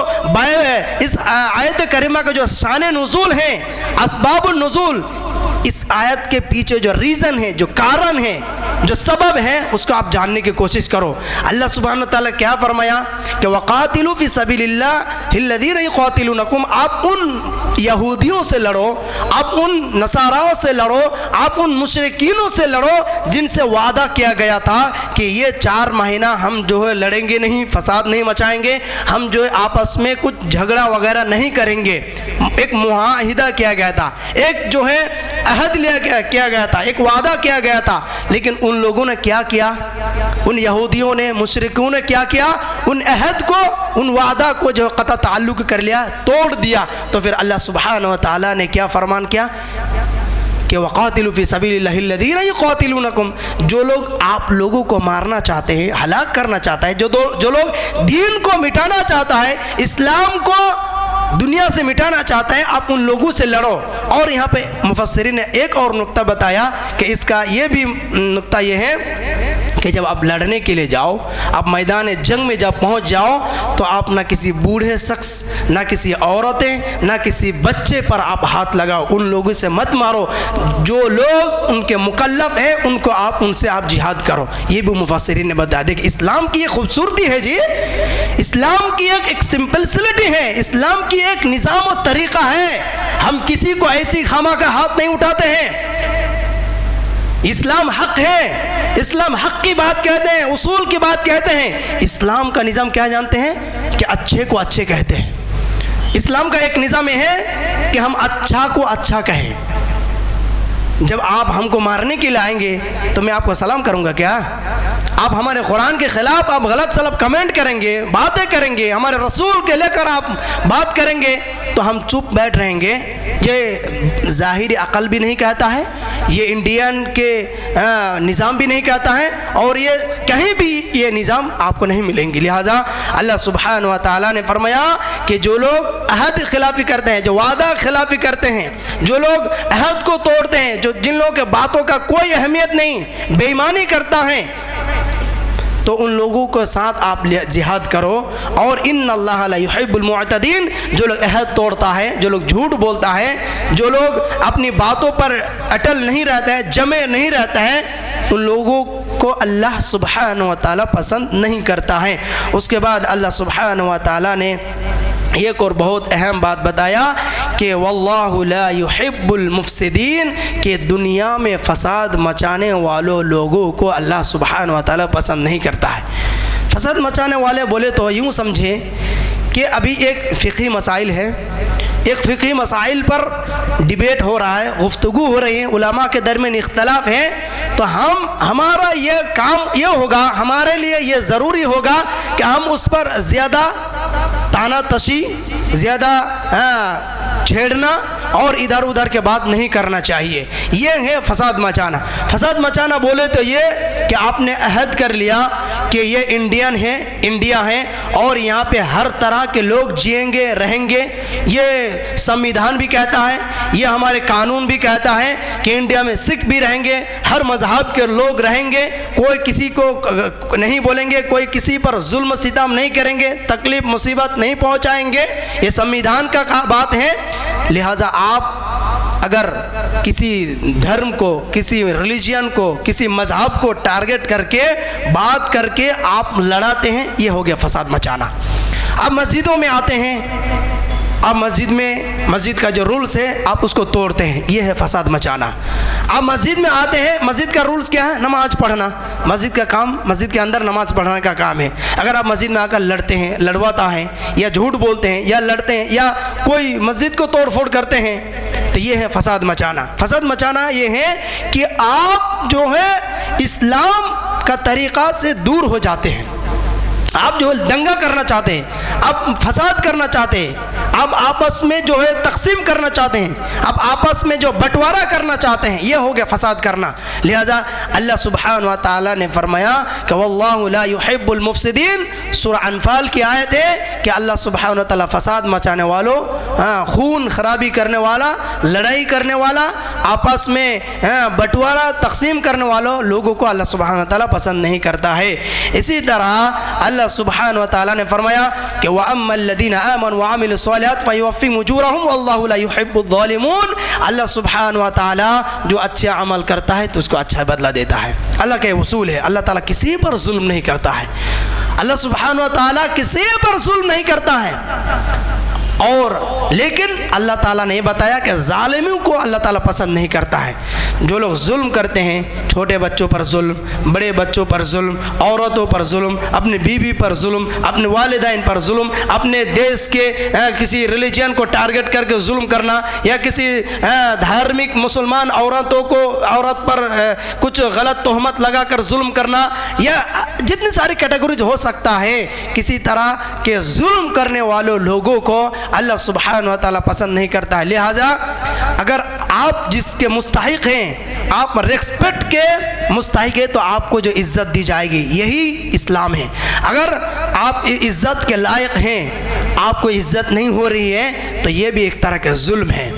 इस आयत करीमा का जो शान नुज़ूल है, असबाबुन नुज़ूल, इस आयत के पीछे जो रीज़न है, जो कारण है, जो सबब है, उसको आप जानने की कोशिश करो। अल्लाह सुब्हानहु व तआला क्या फरमाया कि वक़ातिलू फ़ी सबीलिल्लाहिल्लज़ीना युक़ातिलूनकुम, आप उन यहूदियों से लड़ो, आप उन नसाराओं से लड़ो, आप उन मुशरिकीनों से लड़ो जिनसे वादा किया गया था कि ये 4 महीना हम जो है लड़ेंगे नहीं, फसाद नहीं मचाएंगे, हम जो है आपस में कुछ झगड़ा वगैरह नहीं करेंगे। एक मुआहिदा किया गया था, एक जो है अहद किया गया था, एक वादा किया गया था। लेकिन उन लोगों ने क्या किया, उन यहूदियों ने, मुशरिकों ने क्या किया, उन अहद को, उन वादा को जो क़ता ताल्लुक़ कर लिया, तोड़ दिया। तो फिर अल्लाह सुब्हानहु व तआला ने क्या फरमान किया कि वक़ातिलू फ़ी सबीलिल्लाहिल्लज़ीना युक़ातिलूनकुम, जो लोग आप लोगों को मारना चाहते हैं, हलाक करना चाहता है, जो लोग दीन को मिटाना चाहता है, इस्लाम को दुनिया से मिटाना चाहते हैं, आप उन लोगों से लड़ो। और यहाँ पे मुफस्सिरीन ने एक और नुक्ता बताया कि इसका ये भी नुक्ता ये है कि जब आप लड़ने के लिए जाओ, आप मैदान जंग में जब पहुँच जाओ, तो आप ना किसी बूढ़े शख्स, ना किसी औरतें, ना किसी बच्चे पर आप हाथ लगाओ, उन लोगों से मत मारो। जो लोग उनके मुकल्लफ हैं उनको उनसे आप जिहाद करो। ये भी मुफस्सिरीन ने बताया। देखिए इस्लाम की एक खूबसूरती है जी, इस्लाम की एक सिंपलिसिटी है, इस्लाम की एक निज़ाम और तरीक़ा है। हम किसी को ऐसी खामा का हाथ नहीं उठाते हैं। इस्लाम हक है, इस्लाम हक की बात कहते हैं, उसूल की बात कहते हैं। इस्लाम का निज़ाम क्या जानते हैं कि अच्छे को अच्छे कहते हैं। इस्लाम का एक निज़ाम यह है कि हम अच्छा को अच्छा कहें। जब आप हमको मारने के लिए आएंगे तो मैं आपको सलाम करूंगा क्या? आप हमारे कुरान के ख़िलाफ़ आप गलत सलत कमेंट करेंगे, बातें करेंगे, हमारे रसूल के लेकर आप बात करेंगे तो हम चुप बैठ रहेंगे। ये ज़ाहिरी अक़ल भी नहीं कहता है, ये इंडियन के निज़ाम भी नहीं कहता है, और ये कहीं भी ये निज़ाम आपको नहीं मिलेंगे। लिहाजा अल्लाह सुब्हानहु व तआला ने फरमाया कि जो लोग अहद खिलाफ़ी करते हैं, जो वादा खिलाफ़ी करते हैं, जो लोग अहद को तोड़ते हैं, जो जिन लोगों के बातों का कोई अहमियत नहीं, बेईमानी करता है, तो उन लोगों के साथ आप जिहाद करो। और इन्नल्लाह ला युहिब्बुल मुअतदीन, जो लोग अहद तोड़ता है, जो लोग झूठ बोलता है, जो लोग अपनी बातों पर अटल नहीं रहता है, जमे नहीं रहता है, उन लोगों को अल्लाह सुब्हानहु व तआला पसंद नहीं करता है। उसके बाद अल्लाह सुब्हानहु व तआला ने एक और बहुत अहम बात बताया कि वल्लाहु ला युहिब्बुल मुफसिदीन, कि दुनिया में फसाद मचाने वालों लोगों को अल्लाह सुब्हानहु व तआला पसंद नहीं करता है। फसाद मचाने वाले बोले तो यूँ समझे कि अभी एक फ़िक़ही मसाइल है, एक फ़िक़ही मसाइल पर डिबेट हो रहा है, गुफ्तगू हो रही है, उलमा के दरमियान इख्तलाफ है, तो हमारा ये काम ये होगा, हमारे लिए ये ज़रूरी होगा कि हम उस पर ज़्यादा ताना तशी, ज़्यादा छेड़ना और इधर उधर के बात नहीं करना चाहिए। ये है फसाद मचाना। फसाद मचाना बोले तो ये कि आपने अहद कर लिया कि ये इंडियन है, इंडिया है और यहाँ पे हर तरह के लोग जिएंगे रहेंगे। ये संविधान भी कहता है, ये हमारे कानून भी कहता है कि इंडिया में सिख भी रहेंगे, हर मजहब के लोग रहेंगे, कोई किसी को नहीं बोलेंगे, कोई किसी पर जुल्म सितम नहीं करेंगे, तकलीफ मुसीबत नहीं पहुँचाएंगे। ये संविधान का बात है। लिहाजा आप अगर किसी धर्म को, किसी रिलीजियन को, किसी मजहब को टारगेट करके बात करके आप लड़ाते हैं, ये हो गया फसाद मचाना। अब मस्जिदों में आते हैं, आप मस्जिद में, मस्जिद का जो रूल्स है आप उसको तोड़ते हैं, ये है फसाद मचाना। आप मस्जिद में आते हैं, मस्जिद का रूल्स क्या है? नमाज पढ़ना। मस्जिद का काम, मस्जिद के अंदर नमाज पढ़ने का काम है। अगर आप मस्जिद में आकर लड़ते हैं, लड़वाता हैं, या झूठ बोलते हैं, या लड़ते हैं, या कोई मस्जिद को तोड़ फोड़ करते हैं, तो ये है फसाद मचाना। फसाद मचाना ये है कि आप जो है इस्लाम का तरीक़ा से दूर हो जाते हैं। आप जो दंगा करना चाहते हैं, आप फसाद करना चाहते हैं, आप आपस में जो है तकसीम करना चाहते हैं, आप आपस में जो बंटवारा करना चाहते हैं, ये हो गया फसाद करना। लिहाजा अल्लाह सुब्हानहु व तआला ने फरमाया कि वल्लाहु ला युहिब्बुल मुफसिदीन। सूरह अनफाल की आयत है कि अल्लाह सुब्हानहु व तआला फसाद मचाने वालों, खून खराबी करने वाला, लड़ाई करने वाला, आपस में बंटवारा तकसीम करने वालों लोगों को अल्लाह सुब्हानहु व तआला पसंद नहीं करता है। इसी तरह अल्लाह सुब्हानहु व तआला ने फरमाया कि व अम्मल्लज़ीना आमनु व अमिलुस सालिहात फयुवफ़्फ़िहिम उजूरहुम वल्लाहु ला युहिब्बुज़ ज़ालिमीन। अल्लाह सुब्हानहु व तआला जो अच्छे अमल करता है तो उसको अच्छा बदला देता है। अल्लाह का उसूल है, अल्लाह ताला किसी पर जुल्म नहीं करता है। अल्लाह सुब्हानहु व तआला किसी पर जुल्म नहीं करता है। और लेकिन अल्लाह ताला ने बताया कि ज़ालिमों को अल्लाह ताला पसंद नहीं करता है। जो लोग जुल्म करते हैं, छोटे बच्चों पर जुल्म, बड़े बच्चों पर जुल्म, औरतों पर जुल्म, अपनी बीवी पर जुल्म, अपने वालिदैन पर जुल्म, अपने देश के किसी रिलीजन को टारगेट करके जुल्म करना, या किसी धार्मिक मुसलमान औरतों को, औरत पर कुछ गलत तोहमत लगा कर जुल्म करना, या जितनी सारी कैटेगरीज हो सकता है, किसी तरह के जुल्म करने वालों लोगों को अल्लाह सुब्हानहु व तआला पसंद नहीं करता है। लिहाजा अगर आप जिसके मुस्तहिक हैं, आप रिस्पेक्ट के मुस्तहिक है, तो आपको जो इज़्ज़त दी जाएगी, यही इस्लाम है। अगर आप इज़्ज़त के लायक हैं, आपको इज़्ज़त नहीं हो रही है, तो ये भी एक तरह का जुल्म है।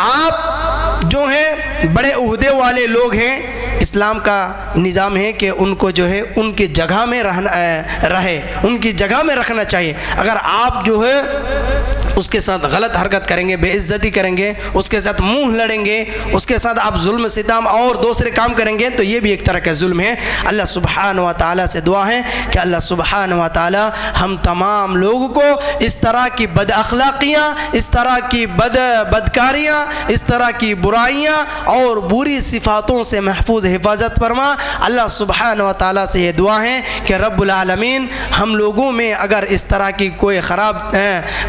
आप जो हैं बड़े उहदे वाले लोग हैं, इस्लाम का निज़ाम है कि उनको जो है उनकी जगह में रहे, उनकी जगह में रखना चाहिए। अगर आप जो है उसके साथ गलत हरकत करेंगे, बेइज्जती करेंगे, उसके साथ मुंह लड़ेंगे, उसके साथ आप जुल्म सितम और दूसरे काम करेंगे, तो ये भी एक तरह का जुल्म है। अल्लाह सुब्हानहु व तआला से दुआ है कि अल्लाह सुब्हानहु व तआला हम तमाम लोगों को इस तरह की बद अखलाकियाँ, इस तरह की बदकारियाँ, इस तरह की बुराइयाँ और बुरी सिफ़ातों से महफूज हिफाजत फरमा। अल्लाह सुब्हानहु व तआला से ये दुआ है कि रब्बुल आलमीन हम लोगों में अगर इस तरह की कोई ख़राब,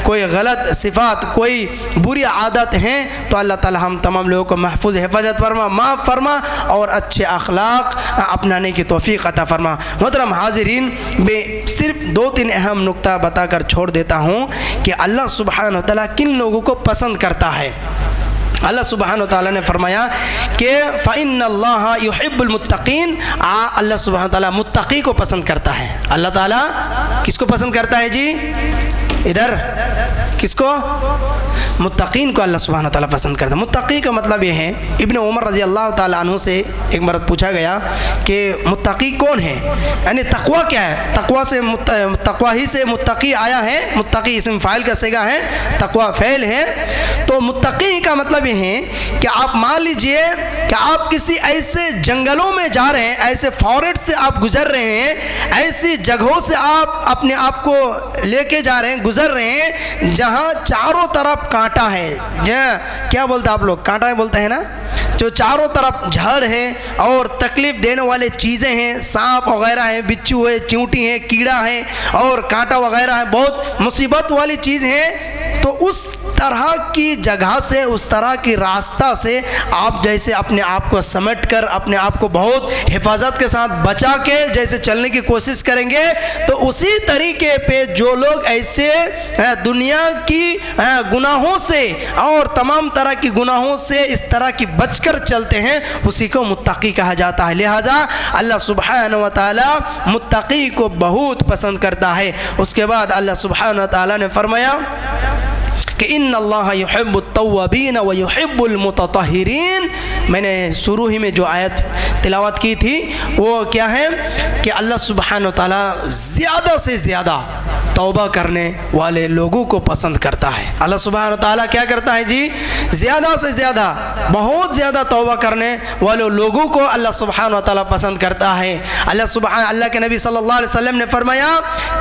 कोई गलत सिफ़ात, कोई बुरी आदत हैं, तो अल्लाह ताला हम तमाम लोगों को महफूज हिफाजत फरमा, माफ़ फरमा और अच्छे अखलाक अपनाने की तौफ़ीक़ अता फरमा। मोहतरम हाज़िरीन, मैं सिर्फ 2-3 अहम नुक्ता बताकर छोड़ देता हूँ कि अल्लाह सुब्हानहु व तआला किन लोगों को पसंद करता है। अल्लाह सुब्हानहु व तआला ने फरमाया कि फ़इन्नल्लाहा युहिब्बुल मुत्तक़ीन। अल्लाह सुब्हानहु व तआला मुत्तक़ी को पसंद करता है। अल्लाह ताला किसको पसंद करता है जी? इधर किसको? मुत्तकीन को अल्लाह सुब्हानहू व तआला पसंद करता है। मुत्तकी का मतलब ये है, इब्न उमर रज़ी अल्लाह ताला अन्हु से एक बार पूछा गया कि मुत्तकी कौन है, यानी तकवा क्या है? तकवा ही से मुत्तकी आया है। मुत्तकी इस्म फ़ाइल का सिगा है, तकवा फ़ेल है। तो मुत्तकी का मतलब ये है कि आप मान लीजिए कि आप किसी ऐसे जंगलों में जा रहे हैं, ऐसे फॉरेस्ट से आप गुजर रहे हैं, ऐसी जगहों से आप अपने आप को लेके जा रहे हैं, गुजर रहे हैं जहाँ चारों तरफ कांटा है। क्या बोलते हैं आप लोग? कांटा है बोलते हैं ना, जो चारों तरफ झाड़ है और तकलीफ देने वाले चीज़ें हैं, सांप वगैरह हैं, बिच्छू है, चींटी है, कीड़ा है और कांटा वगैरह है, बहुत मुसीबत वाली चीज़ है। तो उस तरह की जगह से, उस तरह की रास्ता से आप जैसे अपने आप को समेट कर, अपने आप को बहुत हिफाजत के साथ बचा के जैसे चलने की कोशिश करेंगे, तो उसी तरीके पे जो लोग ऐसे दुनिया की गुनाहों से और तमाम तरह की गुनाहों से इस तरह की बचकर चलते हैं, उसी को मुत्तकी कहा जाता है। लिहाजा अल्लाह सुब्हानहू व तआला मुत्तकी को बहुत पसंद करता है। उसके बाद अल्लाह सुब्हानहू व तआला ने फरमाया कि इन्नल्लाह युहिब्बुत तव्वाबीन व युहिब्बुल मुतत्तहिरीन। मैंने शुरू ही में जो आयत तिलावत की थी वो क्या है कि अल्लाह सुब्हानहू व तआला ज़्यादा से ज़्यादा तौबा करने वाले लोगों को पसंद करता है। अल्लाह सुब्हानहू व तआला क्या करता है जी? ज़्यादा से ज़्यादा, बहुत ज़्यादा तौबा करने वाले लोगों को अल्लाह सुब्हानहू व तआला पसंद करता है। अल्लाह के नबी सल्लल्लाहु अलैहि वसल्लम ने फरमाया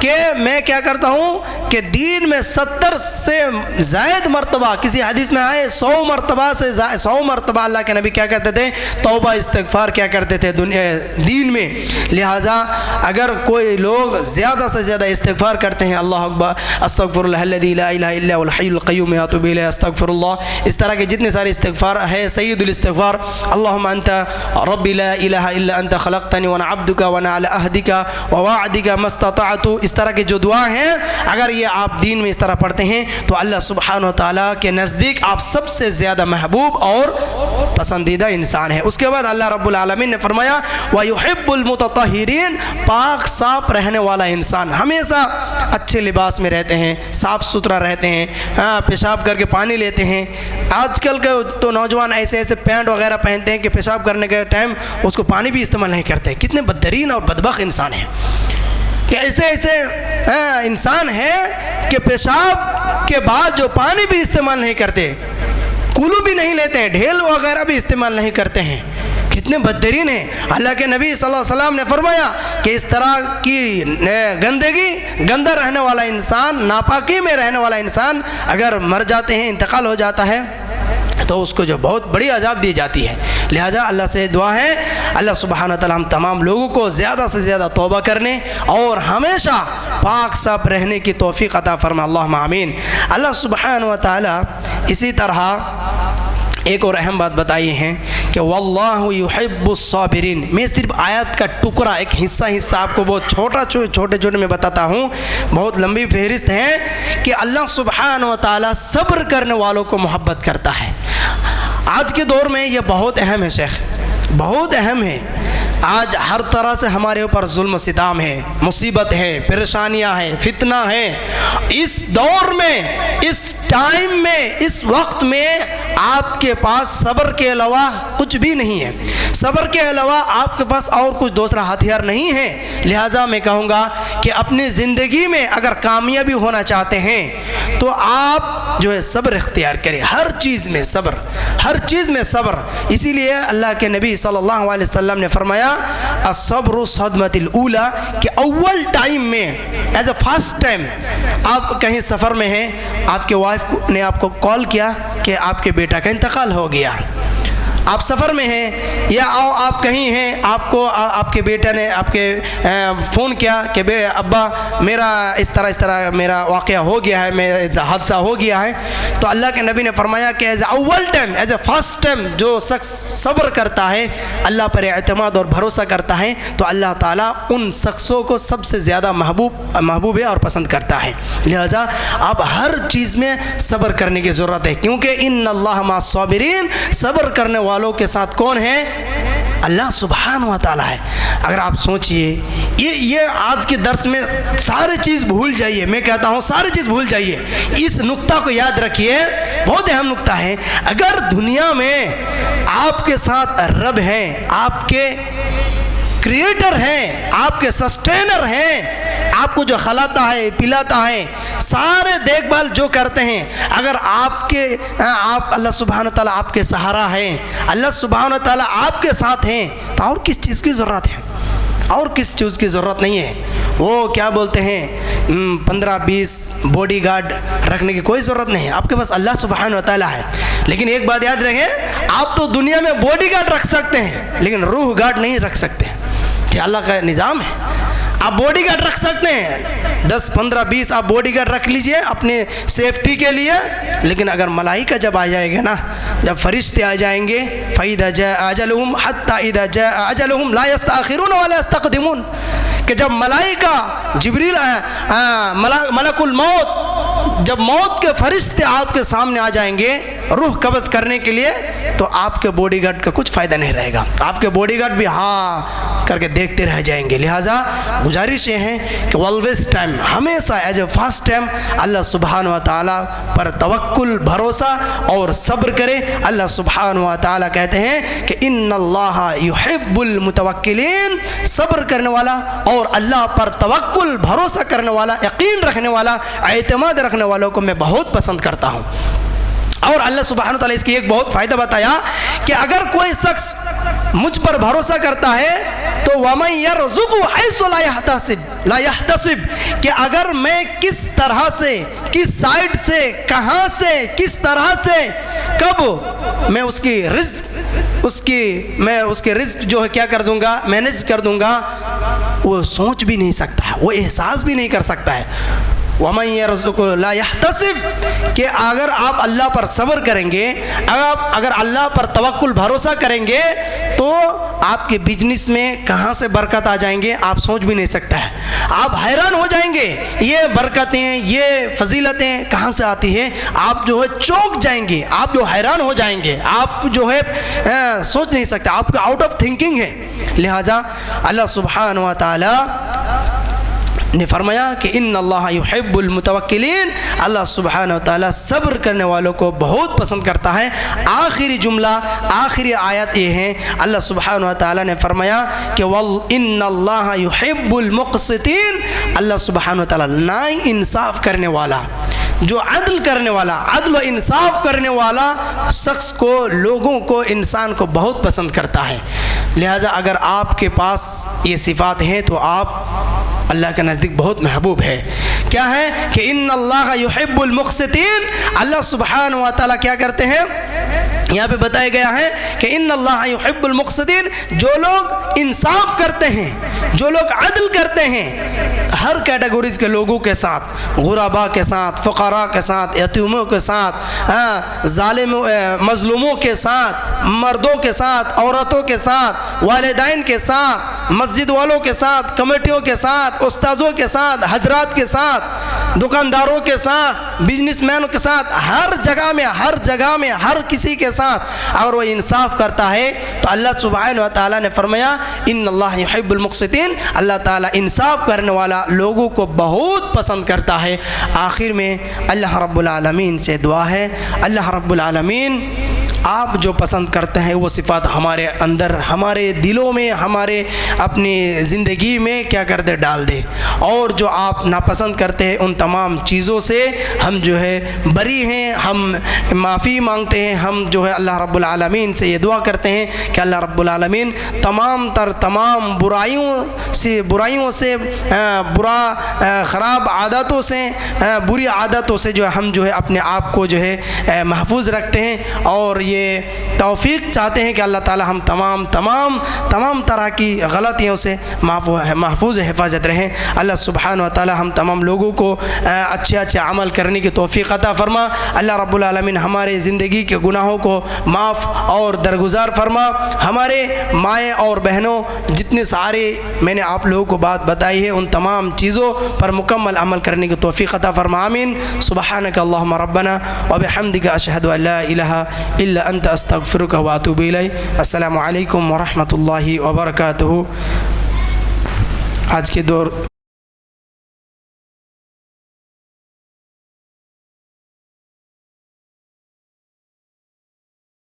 कि मैं क्या करता हूँ कि दीन में 70 से ज़ायद मरतबा, किसी हदीस में आए 100 मरतबा से 100 मरतबा अल्लाह के नबी क्या करते थे? तौबा इस्तिग़फ़ार क्या करते थे दीन में। लिहाजा अगर कोई लोग ज़्यादा से ज़्यादा इस्तिग़फ़ार करते हैं, अल्लाह अकबर, अस्तग़फ़िरुल्लाहल्लज़ी ला इलाहा इल्ला हुवल हय्युल क़य्यूम व अतूबु इलैहि, अस्तग़फ़िरुल्लाह, इस तरह के जितने सारे इस्तिग़फ़ार है, सय्यिदुल इस्तिग़फ़ार, अल्लाहुम्मा अंता रब्बी ला इलाहा इल्ला अंता ख़लक़तनी व अना अब्दुका व अना अला अहदिका व वअदिका मस्ततअतु, इस तरह की जो दुआ हैं, अगर ये आप दीन में इस तरह पढ़ते हैं तो अल्लाह सुब्हानहू व तआला के नज़दीक आप सबसे ज़्यादा महबूब और पसंदीदा इंसान है। उसके बाद अल्लाह रब्बुल आलमीन ने फरमाया व युहिब्बुल मुतत्तहिरीन, पाक साफ रहने वाला इंसान, हमेशा अच्छे लिबास में रहते हैं, साफ़ सुथरा रहते हैं, पेशाब करके पानी लेते हैं। आजकल के तो नौजवान ऐसे ऐसे पैंट वगैरह पहनते हैं कि पेशाब करने के टाइम उसको पानी भी इस्तेमाल नहीं करते। कितने बदतरीन और बदबख्त इंसान हैं कि ऐसे ऐसे इंसान है कि पेशाब के बाद जो पानी भी इस्तेमाल नहीं करते, कुल्लू भी नहीं लेते हैं, ढेल वगैरह भी इस्तेमाल नहीं करते हैं। कितने बदतरीन हैं। अल्लाह के नबी सल्लल्लाहु अलैहि वसल्लम ने फरमाया कि इस तरह की गंदगी, गंदा रहने वाला इंसान, नापाकी में रहने वाला इंसान अगर मर जाते हैं, इंतकाल हो जाता है, तो उसको जो बहुत बड़ी अजाब दी जाती है। लिहाजा अल्लाह से दुआ है अल्लाह सुब्हानहू व तआला हम तमाम लोगों को ज़्यादा से ज़्यादा तौबा करने और हमेशा पाक साफ रहने की तौफीक अता फरमा, अल्लाहुम्मा आमीन। अल्लाह सुब्हानहू व तआला इसी तरह एक और अहम बात बताई है कि वल्लाहु युहिब्बुस साबिरीन। मैं सिर्फ आयत का टुकड़ा, एक हिस्सा आपको बहुत छोटे में बताता हूँ, बहुत लंबी फहरिस्त है कि अल्लाह सुब्हानहू व तआला सब्र करने वालों को मोहब्बत करता है। आज के दौर में ये बहुत अहम है शेख, बहुत अहम है। आज हर तरह से हमारे ऊपर जुल्म सिताम है, मुसीबत है, परेशानियां हैं, फितना है। इस दौर में, इस टाइम में, इस वक्त में आपके पास सब्र के अलावा कुछ भी नहीं है। सब्र के अलावा आपके पास और कुछ दूसरा हथियार नहीं है। लिहाजा मैं कहूँगा कि अपनी ज़िंदगी में अगर कामयाबी होना चाहते हैं तो आप जो है सब्र इख्तियार करें, हर चीज़ में सब्र, हर चीज़ में सब्र। इसीलिए अल्लाह के नबी सल्लल्लाहु अलैहि वसल्लम ने फरमाया अस्सब्रु सदमतिल ऊला, कि अव्वल टाइम में, एज अ फर्स्ट टाइम आप कहीं सफ़र में हैं, आपके वाइफ ने आपको कॉल किया कि आपके बेटा का इंतकाल हो गया, आप सफ़र में हैं या आप कहीं हैं, आपको आपके बेटे ने आपके फ़ोन किया कि अब्बा मेरा इस तरह मेरा वाक़या हो गया है, मेरा हादसा हो गया है। तो अल्लाह के नबी ने फरमाया कि एज अव्वल time, as a first time जो शख्स सब्र करता है, अल्लाह पर एतमाद और भरोसा करता है, तो अल्लाह ताला उन शख्सों को सबसे ज़्यादा महबूब है और पसंद करता है। लिहाजा आप हर चीज़ में सब्र करने की ज़रूरत है, क्योंकि इन्नल्लाह मअस साबिरीन, सब्र करने वालों के साथ कौन है? अल्लाह सुब्हान व तआला है। अगर आप सोचिए, ये आज के दर्स में सारी चीज़ भूल जाइए, मैं कहता हूँ सारी चीज़ भूल जाइए, इस नुक्ता को याद रखिए, बहुत अहम नुक्ता है। अगर दुनिया में आपके साथ रब हैं, आपके क्रिएटर हैं, आपके सस्टेनर हैं, आपको जो खिलाता है पिलाता है, सारे देखभाल जो करते हैं, अगर आप अल्लाह सुब्हान तआला आपके सहारा हैं, अल्लाह सुब्हान तआला आपके साथ हैं, तो और किस चीज़ की ज़रूरत है? और किस चीज़ की ज़रूरत नहीं है। वो क्या बोलते हैं, 15-20 बॉडीगार्ड रखने की कोई ज़रूरत नहीं है, आपके पास अल्लाह सुब्हान व तआला है। लेकिन एक बात याद रखें, आप तो दुनिया में बॉडीगार्ड रख सकते हैं, लेकिन रूह गार्ड नहीं रख सकते। ये अल्लाह का निज़ाम है। आप बॉडीगार्ड रख सकते हैं, 10, 15, 20 आप बॉडीगार्ड रख लीजिए अपने सेफ्टी के लिए, लेकिन अगर मलाइका जब आ जाएगा ना, जब फरिश्ते आ जाएंगे, फ़इज़ा जाअ अजलुहुम हत्ता इज़ा जाअ अजलुहुम ला यस्तअखिरून व ला यस्तक़दिमून, कि जब मलाइका जिब्रील मलकुल मौत, जब मौत के फरिश्ते आपके सामने आ जाएंगे रूह कब्ज़ करने के लिए, तो आपके बॉडीगार्ड का कुछ फ़ायदा नहीं रहेगा। आपके बॉडीगार्ड भी हाँ करके देखते रह जाएंगे। लिहाजा गुजारिश ये है कि ऑलवेज टाइम, हमेशा एज ए फर्स्ट टाइम अल्लाह सुब्हान व तआला पर तवक्कुल, भरोसा और सब्र करे। अल्लाह सुब्हान व तआला कहते हैं कि इन्नल्लाह युहिब्बुल मुतवक्किलीन, सब्र करने वाला और अल्लाह पर तवक्कुल, भरोसा करने वाला, यकीन रखने वाला, एतमाद रखने वालों को मैं बहुत पसंद करता हूँ। और अल्लाह सुब्हान व तआला इसकी एक बहुत फ़ायदा बताया कि अगर कोई शख्स मुझ पर भरोसा करता है तो वमन यरज़ुक़हु हैसु ला यहतसिब, कि अगर मैं किस तरह से, किस साइड से, कहाँ से, किस तरह से, कब मैं उसके रिस्क जो है क्या कर दूंगा, मैनेज कर दूंगा, वो सोच भी नहीं सकता है, वो एहसास भी नहीं कर सकता है। वमन यरज़ुक़हु ला यहतसिब, कि अगर आप अल्लाह पर सब्र करेंगे, अगर अल्लाह पर तवक्कुल, भरोसा करेंगे, तो आपके बिजनेस में कहाँ से बरकत आ जाएंगे आप सोच भी नहीं सकता है। आप हैरान हो जाएंगे, ये बरकतें, ये फजीलतें कहाँ से आती हैं, आप जो है चौंक जाएंगे, आप जो हैरान हो जाएंगे, आप जो है सोच नहीं सकते, आपका आउट ऑफ थिंकिंग है। लिहाजा अल्लाह सुब्हान व तआला ने फरमाया कि इन्नल्लाह युहिब्बुल मुतवक्किलीन, अल्लाह सुब्हानहु व तआला सब्र करने वालों को बहुत पसंद करता है। आखिरी जुमला, आखिरी आयत ये है, अल्लाह सुब्हानहु व तआला ने फरमाया कि वल इन्नल्लाह युहिब्बुल मुक़सितीन, अल्लाह सुब्हानहु व तआला ना इंसाफ करने वाला, जो अदल करने वाला, अदल व इंसाफ करने वाला शख्स को, लोगों को, इंसान को बहुत पसंद करता है। लिहाजा अगर आपके पास ये सिफ़ात हैं तो आप अल्लाह के नज़दीक बहुत महबूब है। क्या है कि इन्नल्लाह युहिब्बुल मुक़सितीन, अल्लाह सुब्हानहु व तआला क्या करते हैं, यहाँ पे बताया गया है कि इन्नल्लाह युहिब्बुल मुक़सितीन, जो लोग इंसाफ करते हैं, जो लोग अदल करते हैं हर कैटेगरीज के लोगों के साथ, गुरबा के साथ, फ़ुक़रा के साथ, यतीमों के साथ, ज़ालिम मज़लूमों के साथ, मर्दों के साथ, औरतों के साथ, वालिदैन के साथ, मस्जिद वालों के साथ, कमेटियों के साथ, उस्ताज़ों के साथ, हजरात के साथ, दुकानदारों के साथ, बिजनेसमैनों के साथ, हर जगह में हर किसी के साथ अगर वो इंसाफ करता है तो अल्लाह सुब्हानहु व तआला ने फरमाया इन्नल्लाह युहिब्बुल मुक़सितीन, अल्लाह ताला इंसाफ करने वाला लोगों को बहुत पसंद करता है। आखिर में अल्लाह रब्बुल आलमीन से दुआ है, अल्लाह रब्बुल आलमीन आप जो पसंद करते हैं वो सिफ़ात हमारे अंदर, हमारे दिलों में, हमारे अपनी ज़िंदगी में क्या कर दे, डाल दे, और जो आप नापसंद करते हैं उन तमाम चीज़ों से हम जो है बरी हैं, हम माफ़ी मांगते हैं। हम जो है अल्लाह रब्बुल आलमीन से ये दुआ करते हैं कि अल्लाह रब्बुल आलमीन तमाम बुराइयों से ख़राब आदतों से, बुरी आदतों से जो हम जो है अपने आप को जो है महफूज रखते हैं, और ये तौफीक चाहते हैं कि अल्लाह ताला हम तमाम तरह की गलतियों से महफूज हिफाजत रहें। अल्लाह सुब्हानहु व तआला हम तमाम लोगों को अच्छे अमल करने की तौफीक अता फरमा। अल्लाह रब्बुल आलमीन हमारे ज़िंदगी के गुनाहों को माफ़ और दरगुजार फरमा। हमारे माएँ और बहनों, जितने सारे मैंने आप लोगों को बात बताई है उन तमाम चीज़ों पर मुकम्मल अमल करने की तौफीक अता फरमा। आमीन। सुब्हानक अल्लाहुम्मा रब्बना व बिहम्दिका अशहदु अल्ला इलाहा इल्ला अंत अस्तगफिरुका व अतूबु इलैक। अस्सलामु अलैकुम व रहमतुल्लाहि व बरकातुहू। आज के दौर